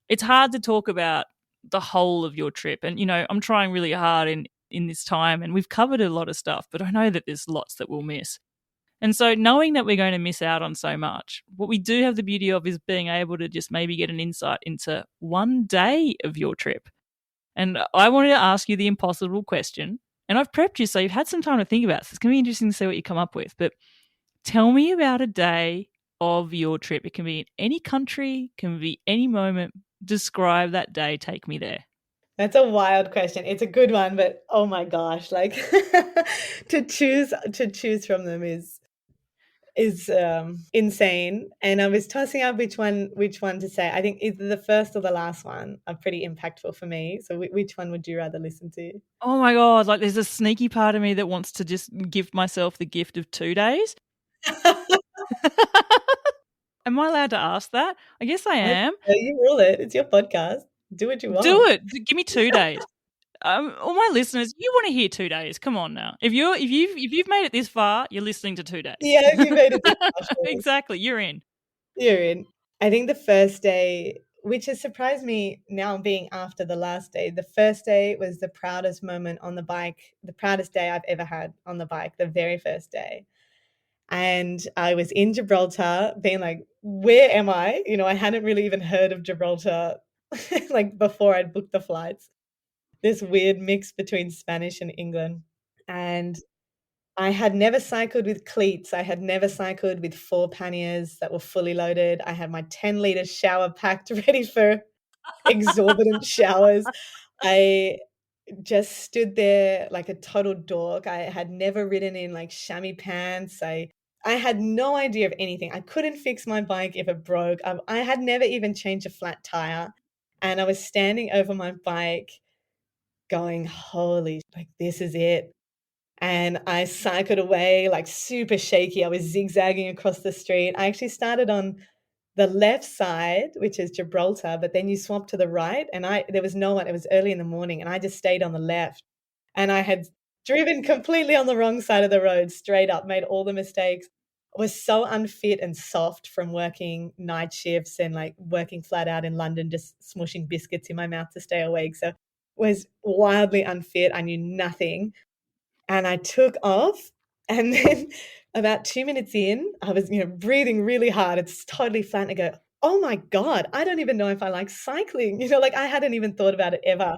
it's hard to talk about the whole of your trip. And, I'm trying really hard in this time and we've covered a lot of stuff, but I know that there's lots that we'll miss. And so knowing that we're going to miss out on so much, what we do have the beauty of is being able to just maybe get an insight into one day of your trip. And I wanted to ask you the impossible question. And I've prepped you so you've had some time to think about this. It's going to be interesting to see what you come up with. But tell me about a day of your trip. It can be in any country, can be any moment. Describe that day. Take me there. That's a wild question. It's a good one, but oh my gosh, like to choose from them is insane. And I was tossing up which one to say. I think either the first or the last one are pretty impactful for me. So which one would you rather listen to? Oh my God. Like there's a sneaky part of me that wants to just give myself the gift of 2 days. Am I allowed to ask that? I guess I am. You rule it. It's your podcast. Do what you Do want. it. Give me 2 days. All my listeners, you want to hear 2 days? Come on now. If you've made it this far, you're listening to 2 days. Yeah, if you made it this far, Exactly. You're in. you're in. I think the first day, which has surprised me now being after the last day, the first day was the proudest moment on the bike, the proudest day I've ever had on the bike, the very first day. And I was in Gibraltar being like, where am I? I hadn't really even heard of Gibraltar like before I'd booked the flights. This weird mix between Spanish and England. And I had never cycled with cleats. I had never cycled with 4 panniers that were fully loaded. I had my 10-liter shower packed ready for exorbitant showers. I just stood there like a total dork. I had never ridden in, like, chamois pants. I had no idea of anything. I couldn't fix my bike if it broke. I had never even changed a flat tire, and I was standing over my bike going, "Holy, like, this is it." And I cycled away, like, super shaky. I was zigzagging across the street. I actually started on the left side, which is Gibraltar, but then you swap to the right, and I there was no one. It was early in the morning, and I just stayed on the left. And I had driven completely on the wrong side of the road, straight up, made all the mistakes. Was so unfit and soft from working night shifts and, like, working flat out in London, just smushing biscuits in my mouth to stay awake, so was wildly unfit. I knew nothing, and I took off, and then about 2 minutes in, I was, breathing really hard. It's totally flat, and I go, "Oh my god, I don't even know if I like cycling." Like, I hadn't even thought about it ever.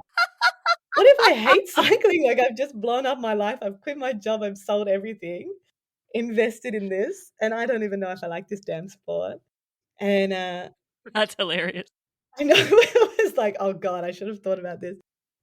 What if I hate cycling? Like, I've just blown up my life. I've quit my job. I've sold everything, invested in this, and I don't even know if I like this damn sport. And, That's hilarious. I know, it was like, "Oh god, I should have thought about this."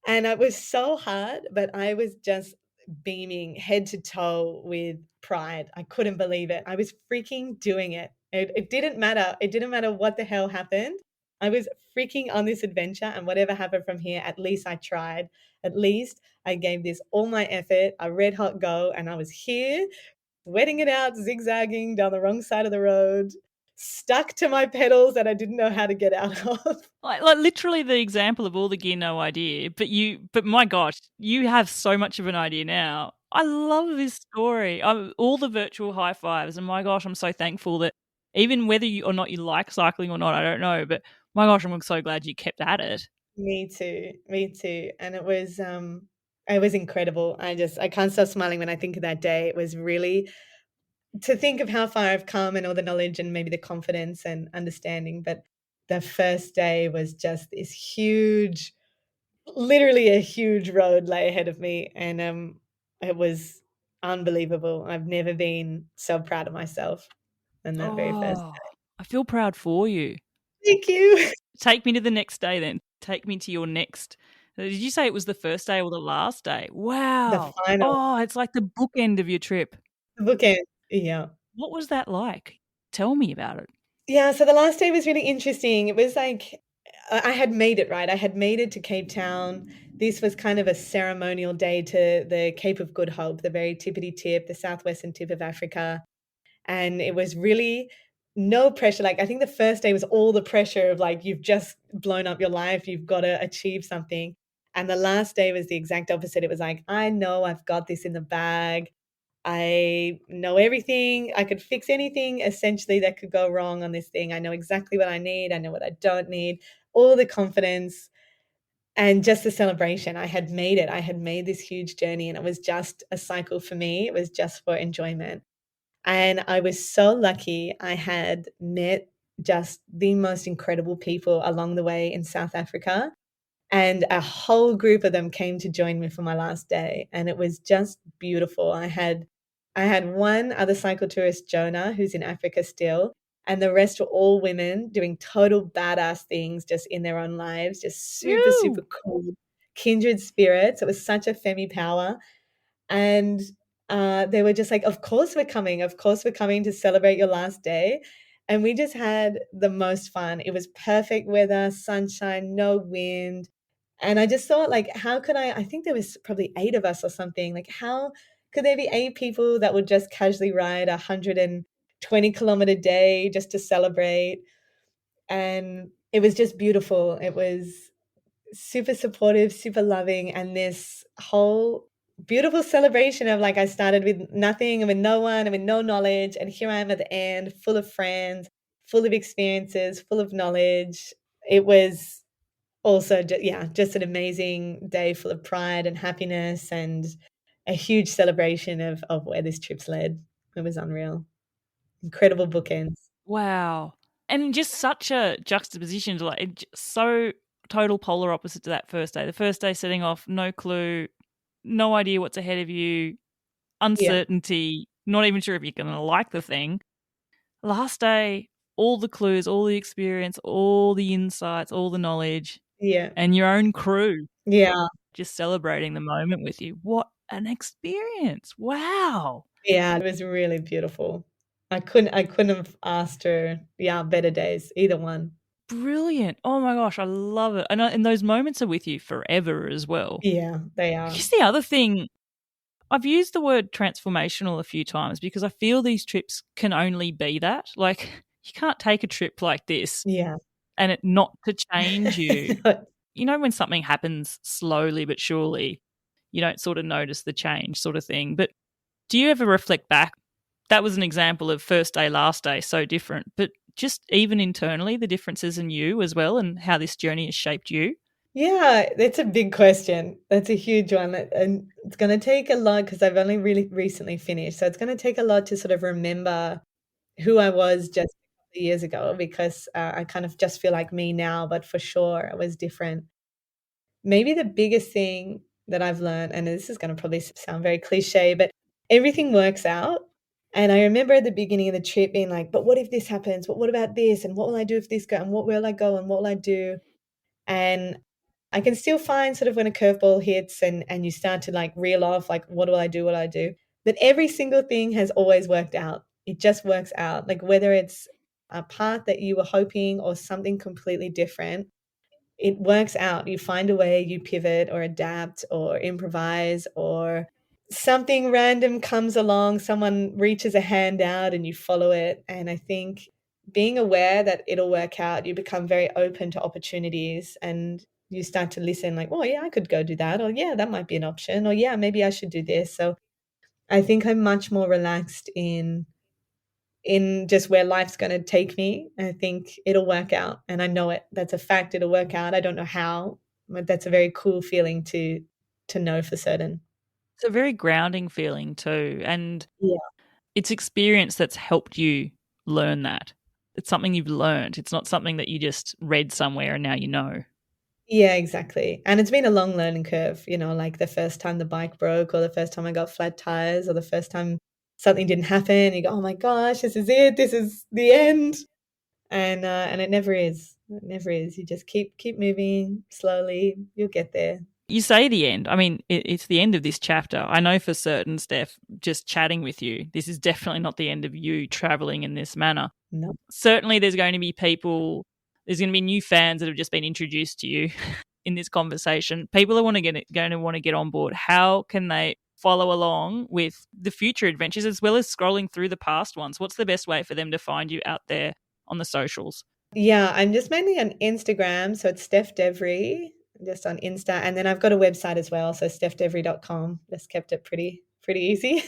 And it was so hard, but I was just beaming head to toe with pride. I couldn't believe it. I was freaking doing it. It didn't matter. It didn't matter what the hell happened. I was freaking on this adventure, and whatever happened from here, at least I tried. At least I gave this all my effort, a red hot go, and I was here, sweating it out, zigzagging down the wrong side of the road, stuck to my pedals that I didn't know how to get out of. Like literally the example of all the gear, no idea. But my gosh, you have so much of an idea now. I love this story. All the virtual high fives, and my gosh, I'm so thankful that even whether you or not you like cycling or not, I don't know, but my gosh, I'm so glad you kept at it. Me too, me too, and it was incredible. I can't stop smiling when I think of that day. It was really to think of how far I've come and all the knowledge and maybe the confidence and understanding, but the first day was just this huge, literally a huge road lay ahead of me, and, it was unbelievable. I've never been so proud of myself than that very first Oh, day. I feel proud for you. Thank you. Take me to the next day then. Take me to your next. Did you say it was the first day or the last day? The Wow. final Oh, it's like the bookend of your trip. the bookend, yeah. What was that like? Tell me about it. Yeah, so the last day was really interesting. It was like I had made it, right? I had made it to Cape Town. This was kind of a ceremonial day to the Cape of Good Hope, the very tippity tip, the southwestern tip of Africa. And it was really no pressure. Like, I think the first day was all the pressure of, like, you've just blown up your life, you've got to achieve something. And the last day was the exact opposite. It was like, I know I've got this in the bag. I know everything. I could fix anything essentially that could go wrong on this thing. I know exactly what I need. I know what I don't need. All the confidence and just the celebration. I had made it. I had made this huge journey, and it was just a cycle for me. It was just for enjoyment. And I was so lucky. I had met just the most incredible people along the way in South Africa. And a whole group of them came to join me for my last day, and it was just beautiful. I had one other cyclotourist, Jonah, who's in Africa still, and the rest were all women doing total badass things just in their own lives, just super, super Woo! cool, kindred spirits. It was such a femi power, and, they were just like, "Of course we're coming. Of course we're coming to celebrate your last day." And we just had the most fun. It was perfect weather, sunshine, no wind. And I just thought, like, how could I think there was probably 8 of us or something. Like, how could there be 8 people that would just casually ride a 120-kilometer day just to celebrate? And it was just beautiful. It was super supportive, super loving, and this whole beautiful celebration of, like, I started with nothing and with no one and with no knowledge, and here I am at the end, full of friends, full of experiences, full of knowledge. It was also yeah, just an amazing day full of pride and happiness and a huge celebration of where this trip's led. It was unreal. Incredible bookends. Wow. And just such a juxtaposition to so total polar opposite to that first day. The first day setting off, no clue, no idea what's ahead of you. Yeah. uncertainty, not even sure if you're going to like the thing. Last day, all the clues, all the experience, all the insights, all the knowledge, Yeah. and your own crew Yeah. just celebrating the moment with you. What an experience. Wow. Yeah, it was really beautiful. I couldn't have asked her, yeah, better days, either one. Brilliant. Oh my gosh, I love it. And those moments are with you forever as well. Yeah, they I are. guess the other thing, I've used the word transformational a few times because I feel these trips can only be that. Like, you can't take a trip like this Yeah. and it not to change you. No, You know, when something happens slowly but surely, you don't sort of notice the change, sort of thing. But do you ever reflect back? That was an example of first day, last day, so different. But just even internally, the differences in you as well and how this journey has shaped you. yeah, it's a big question. That's a huge one, and it's gonna take a lot because 'cause I've only really recently finished, so it's gonna take a lot to sort of remember who I was just a couple of years ago because, I kind of just feel like me now, but for sure I was different. Maybe the biggest thing that I've learned, and this is gonna probably sound very cliché, but everything works out, and I remember at the beginning of the trip being like, "But what if this happens? But what about this? And what will I do if this go and what will I go and what will I do?" And I can still find sort of when a curveball hits and you start to, like, reel off, like, "What do I do? What do I do?" That every single thing has always worked out. It just works out, like, whether it's a path that you were hoping or something completely different, it works out. You find a way, you pivot or adapt or improvise or something random comes along, someone reaches a hand out and you follow it. And I think being aware that it'll work out, you become very open to opportunities and you start to listen like, oh, yeah, I could go do that. Or, yeah, that might be an option. Or, yeah, maybe I should do this. So I think I'm much more relaxed in just where life's gonna take me. I think it'll work out, and I know it. That's a fact, it'll work out. I don't know how, but that's a very cool feeling to know for certain. It's a very grounding feeling too. And Yeah. it's experience that's helped you learn that. It's something you've learned. It's not something that you just read somewhere and now you know. Yeah, exactly, and it's been a long learning curve, like the first time the bike broke or the first time I got flat tires or the first time something didn't happen, you go, "Oh my gosh, this is it, this is the end," and it never is. It never is. You just keep moving slowly, you'll get there. You say the end. I mean, it's the end of this chapter. I know for certain, Steph, just chatting with you, this is definitely not the end of you traveling in this manner. No. Certainly, there's going to be people, there's going to be new fans that have just been introduced to you in this conversation. People are going to want to get on board. How can they follow along with the future adventures as well as scrolling through the past ones? What's the best way for them to find you out there on the socials? Yeah, I'm just mainly on Instagram, so it's Steph Devery, just on Insta, and then I've got a website as well, so stephdevery.com. Just kept it pretty easy.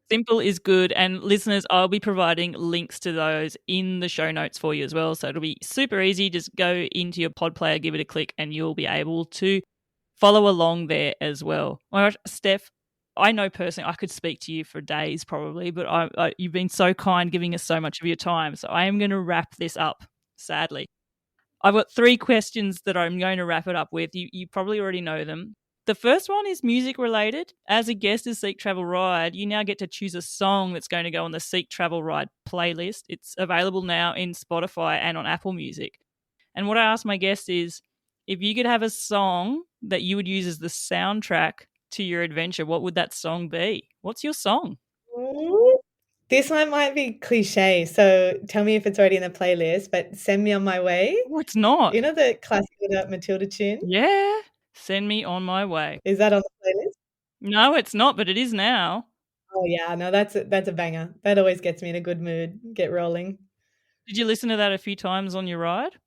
Simple is good. And listeners, I'll be providing links to those in the show notes for you as well. So it'll be super easy. Just go into your pod player, give it a click, and you'll be able to follow along there as well. All right, Steph, I know personally I could speak to you for days probably, but you've been so kind giving us so much of your time. So I am going to wrap this up, sadly. I've got 3 questions that I'm going to wrap it up with. You probably already know them. The first one is music related. As a guest of Seek Travel Ride, you now get to choose a song that's going to go on the Seek Travel Ride playlist. It's available now in Spotify and on Apple Music. And what I asked my guests is, if you could have a song that you would use as the soundtrack to your adventure, what would that song be? What's your song? Ooh, this one might be cliché, so tell me if it's already in the playlist, but "Send Me on My Way." Oh, it's not. You know the classic Matilda tune? Yeah. Send Me on My Way. Is that on the playlist? No, it's not, but it is now. Oh, yeah, no, that's a banger. That always gets me in a good mood, get rolling. Did you listen to that a few times on your ride?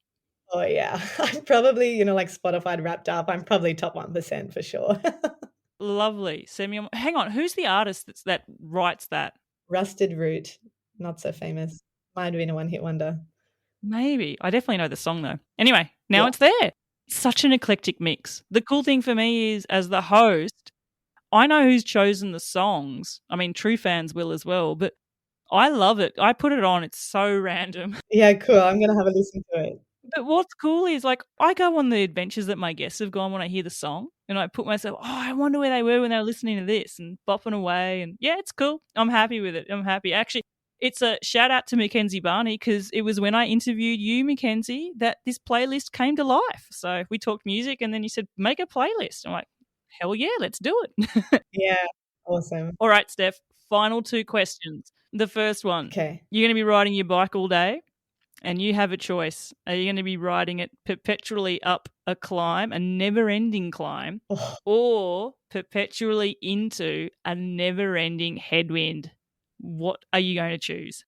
Oh, yeah. I'm probably, like Spotify Wrapped Up, I'm probably top 1% for sure. Lovely. Send me on. Hang on, who's the artist that writes that? Rusted Root, not so famous. Might have been a one-hit wonder. Maybe. I definitely know the song though. Anyway, now Yeah. it's there. Such an eclectic mix. The cool thing for me is, as the host, I know who's chosen the songs. I mean, true fans will as well, but I love it. I put it on. It's so random. Yeah, cool, I'm gonna have a listen to it. But what's cool is, like, I go on the adventures that my guests have gone when I hear the song. And I put myself, I wonder where they were when they were listening to this and bopping away. And yeah, it's cool. I'm happy with it. I'm happy. Actually, it's a shout out to Mackenzie Barney because it was when I interviewed you, Mackenzie, that this playlist came to life. So we talked music and then you said, make a playlist. I'm like, hell yeah, let's do it. Yeah. Awesome. All right, Steph, final 2 questions. The first one, Okay. you're going to be riding your bike all day and you have a choice. Are you going to be riding it perpetually up a climb, a never-ending climb, Oh, or perpetually into a never-ending headwind? What are you going to choose?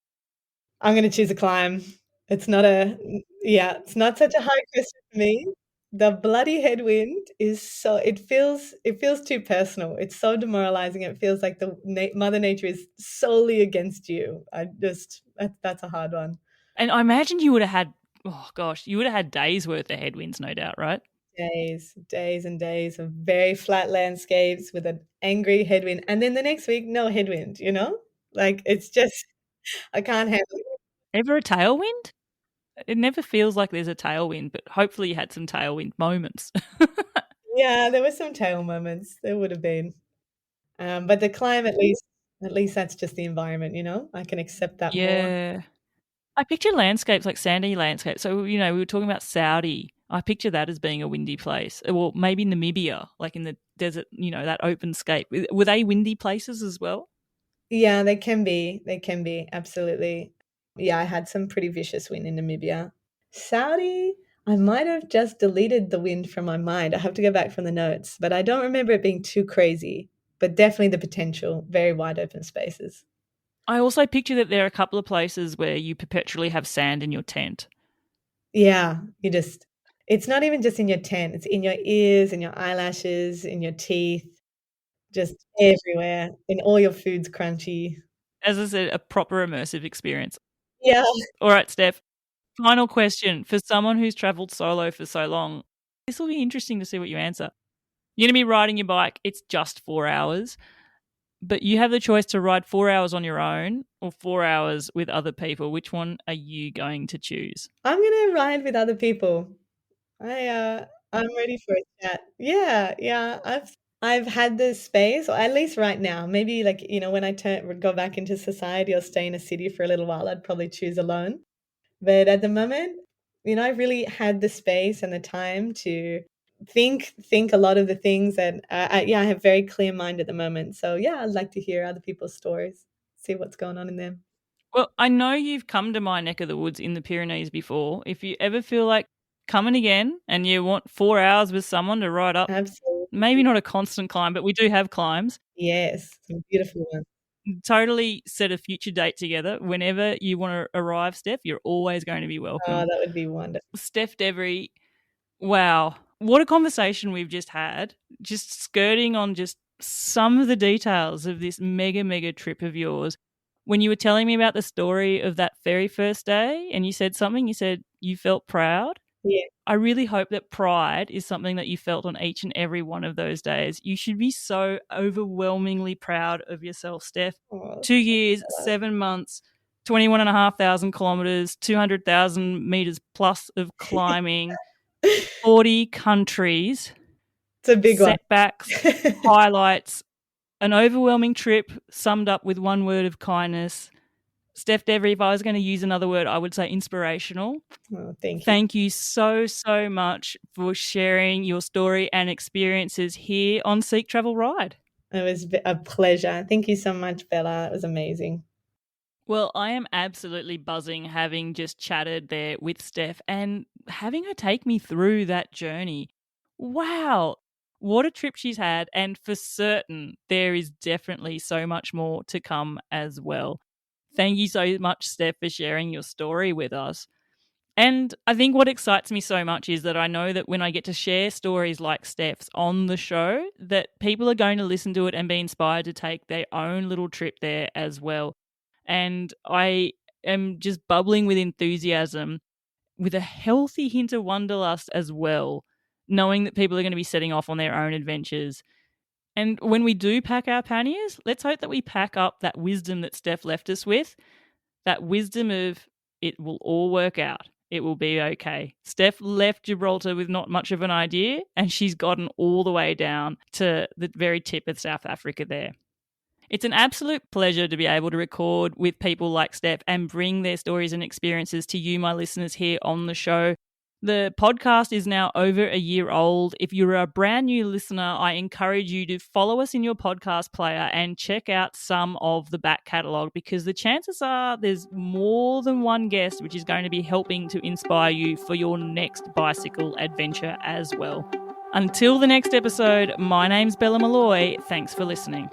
I'm going to choose a climb. It's not such a hard question for me. The bloody headwind is it feels too personal. It's so demoralizing. It feels like Mother Nature is solely against you. That's a hard one. And I imagine you would have had, you would have had days worth of headwinds, no doubt, right? Days and days of very flat landscapes with an angry headwind, and then the next week, no headwind, you know? Like, it's just I can't handle it. Ever a tailwind? It never feels like there's a tailwind, but hopefully you had some tailwind moments. Yeah, there were some tail moments, there would have been. But the climb, at least that's just the environment, you know? I can accept that more. Yeah. I picture landscapes like sandy landscapes. So, we were talking about Saudi. I picture that as being a windy place. Well, maybe Namibia, like in the desert, that open scape. Were they windy places as well? Yeah, they can be. They can be, absolutely. Yeah, I had some pretty vicious wind in Namibia. Saudi, I might have just deleted the wind from my mind. I have to go back from the notes, but I don't remember it being too crazy, but definitely the potential, very wide open spaces. I also picture that there are a couple of places where you perpetually have sand in your tent. Yeah, it's not even just in your tent, it's in your ears, in your eyelashes, in your teeth, just everywhere, and all your food's crunchy. As I said, a proper immersive experience. Yeah. All right, Steph. Final question for someone who's traveled solo for so long. This will be interesting to see what you answer. You're going to be riding your bike. It's just 4 hours, but you have the choice to ride 4 hours on your own or 4 hours with other people. Which one are you going to choose? I'm gonna ride with other people. I'm ready for a chat. Yeah, yeah. I've had this space, or at least right now. Maybe like, when I go back into society or stay in a city for a little while, I'd probably choose alone. But at the moment, I've really had the space and the time to think a lot of the things that I have very clear mind at the moment. So yeah, I'd like to hear other people's stories, see what's going on in them. Well, I know you've come to my neck of the woods in the Pyrenees before. If you ever feel like coming again and you want 4 hours with someone to ride up, Absolutely. maybe not a constant climb, but we do have climbs. Yes, some beautiful ones. Totally set a future date together. Whenever you want to arrive, Steph, you're always going to be welcome. Oh, that would be wonderful. Steph Devery, wow. What a conversation we've just had. Just skirting on just some of the details of this mega, mega trip of yours. When you were telling me about the story of that very first day and you said you felt proud. Yeah. I really hope that pride is something that you felt on each and every one of those days. You should be so overwhelmingly proud of yourself, Steph. Oh, 2 years, 7 months, 21,500 kilometers, 200,000 meters plus of climbing, 40 countries, it's a big setbacks, one. highlights, an overwhelming trip summed up with one word of kindness. Steph Devery, if I was going to use another word, I would say inspirational. Oh, thank you. Thank you so, so much for sharing your story and experiences here on Seek Travel Ride. It was a pleasure. Thank you so much, Bella. It was amazing. Well, I am absolutely buzzing having just chatted there with Steph and having her take me through that journey. Wow, what a trip she's had. And for certain, there is definitely so much more to come as well. Thank you so much, Steph, for sharing your story with us. And I think what excites me so much is that I know that when I get to share stories like Steph's on the show, that people are going to listen to it and be inspired to take their own little trip there as well. And I am just bubbling with enthusiasm with a healthy hint of wanderlust as well, knowing that people are going to be setting off on their own adventures. And when we do pack our panniers, let's hope that we pack up that wisdom that Steph left us with, that wisdom of it will all work out. It will be okay. Steph left Gibraltar with not much of an idea, and she's gotten all the way down to the very tip of South Africa there. It's an absolute pleasure to be able to record with people like Steph and bring their stories and experiences to you, my listeners, here on the show. The podcast is now over a year old. If you're a brand new listener, I encourage you to follow us in your podcast player and check out some of the back catalogue, because the chances are there's more than one guest which is going to be helping to inspire you for your next bicycle adventure as well. Until the next episode, my name's Bella Malloy. Thanks for listening.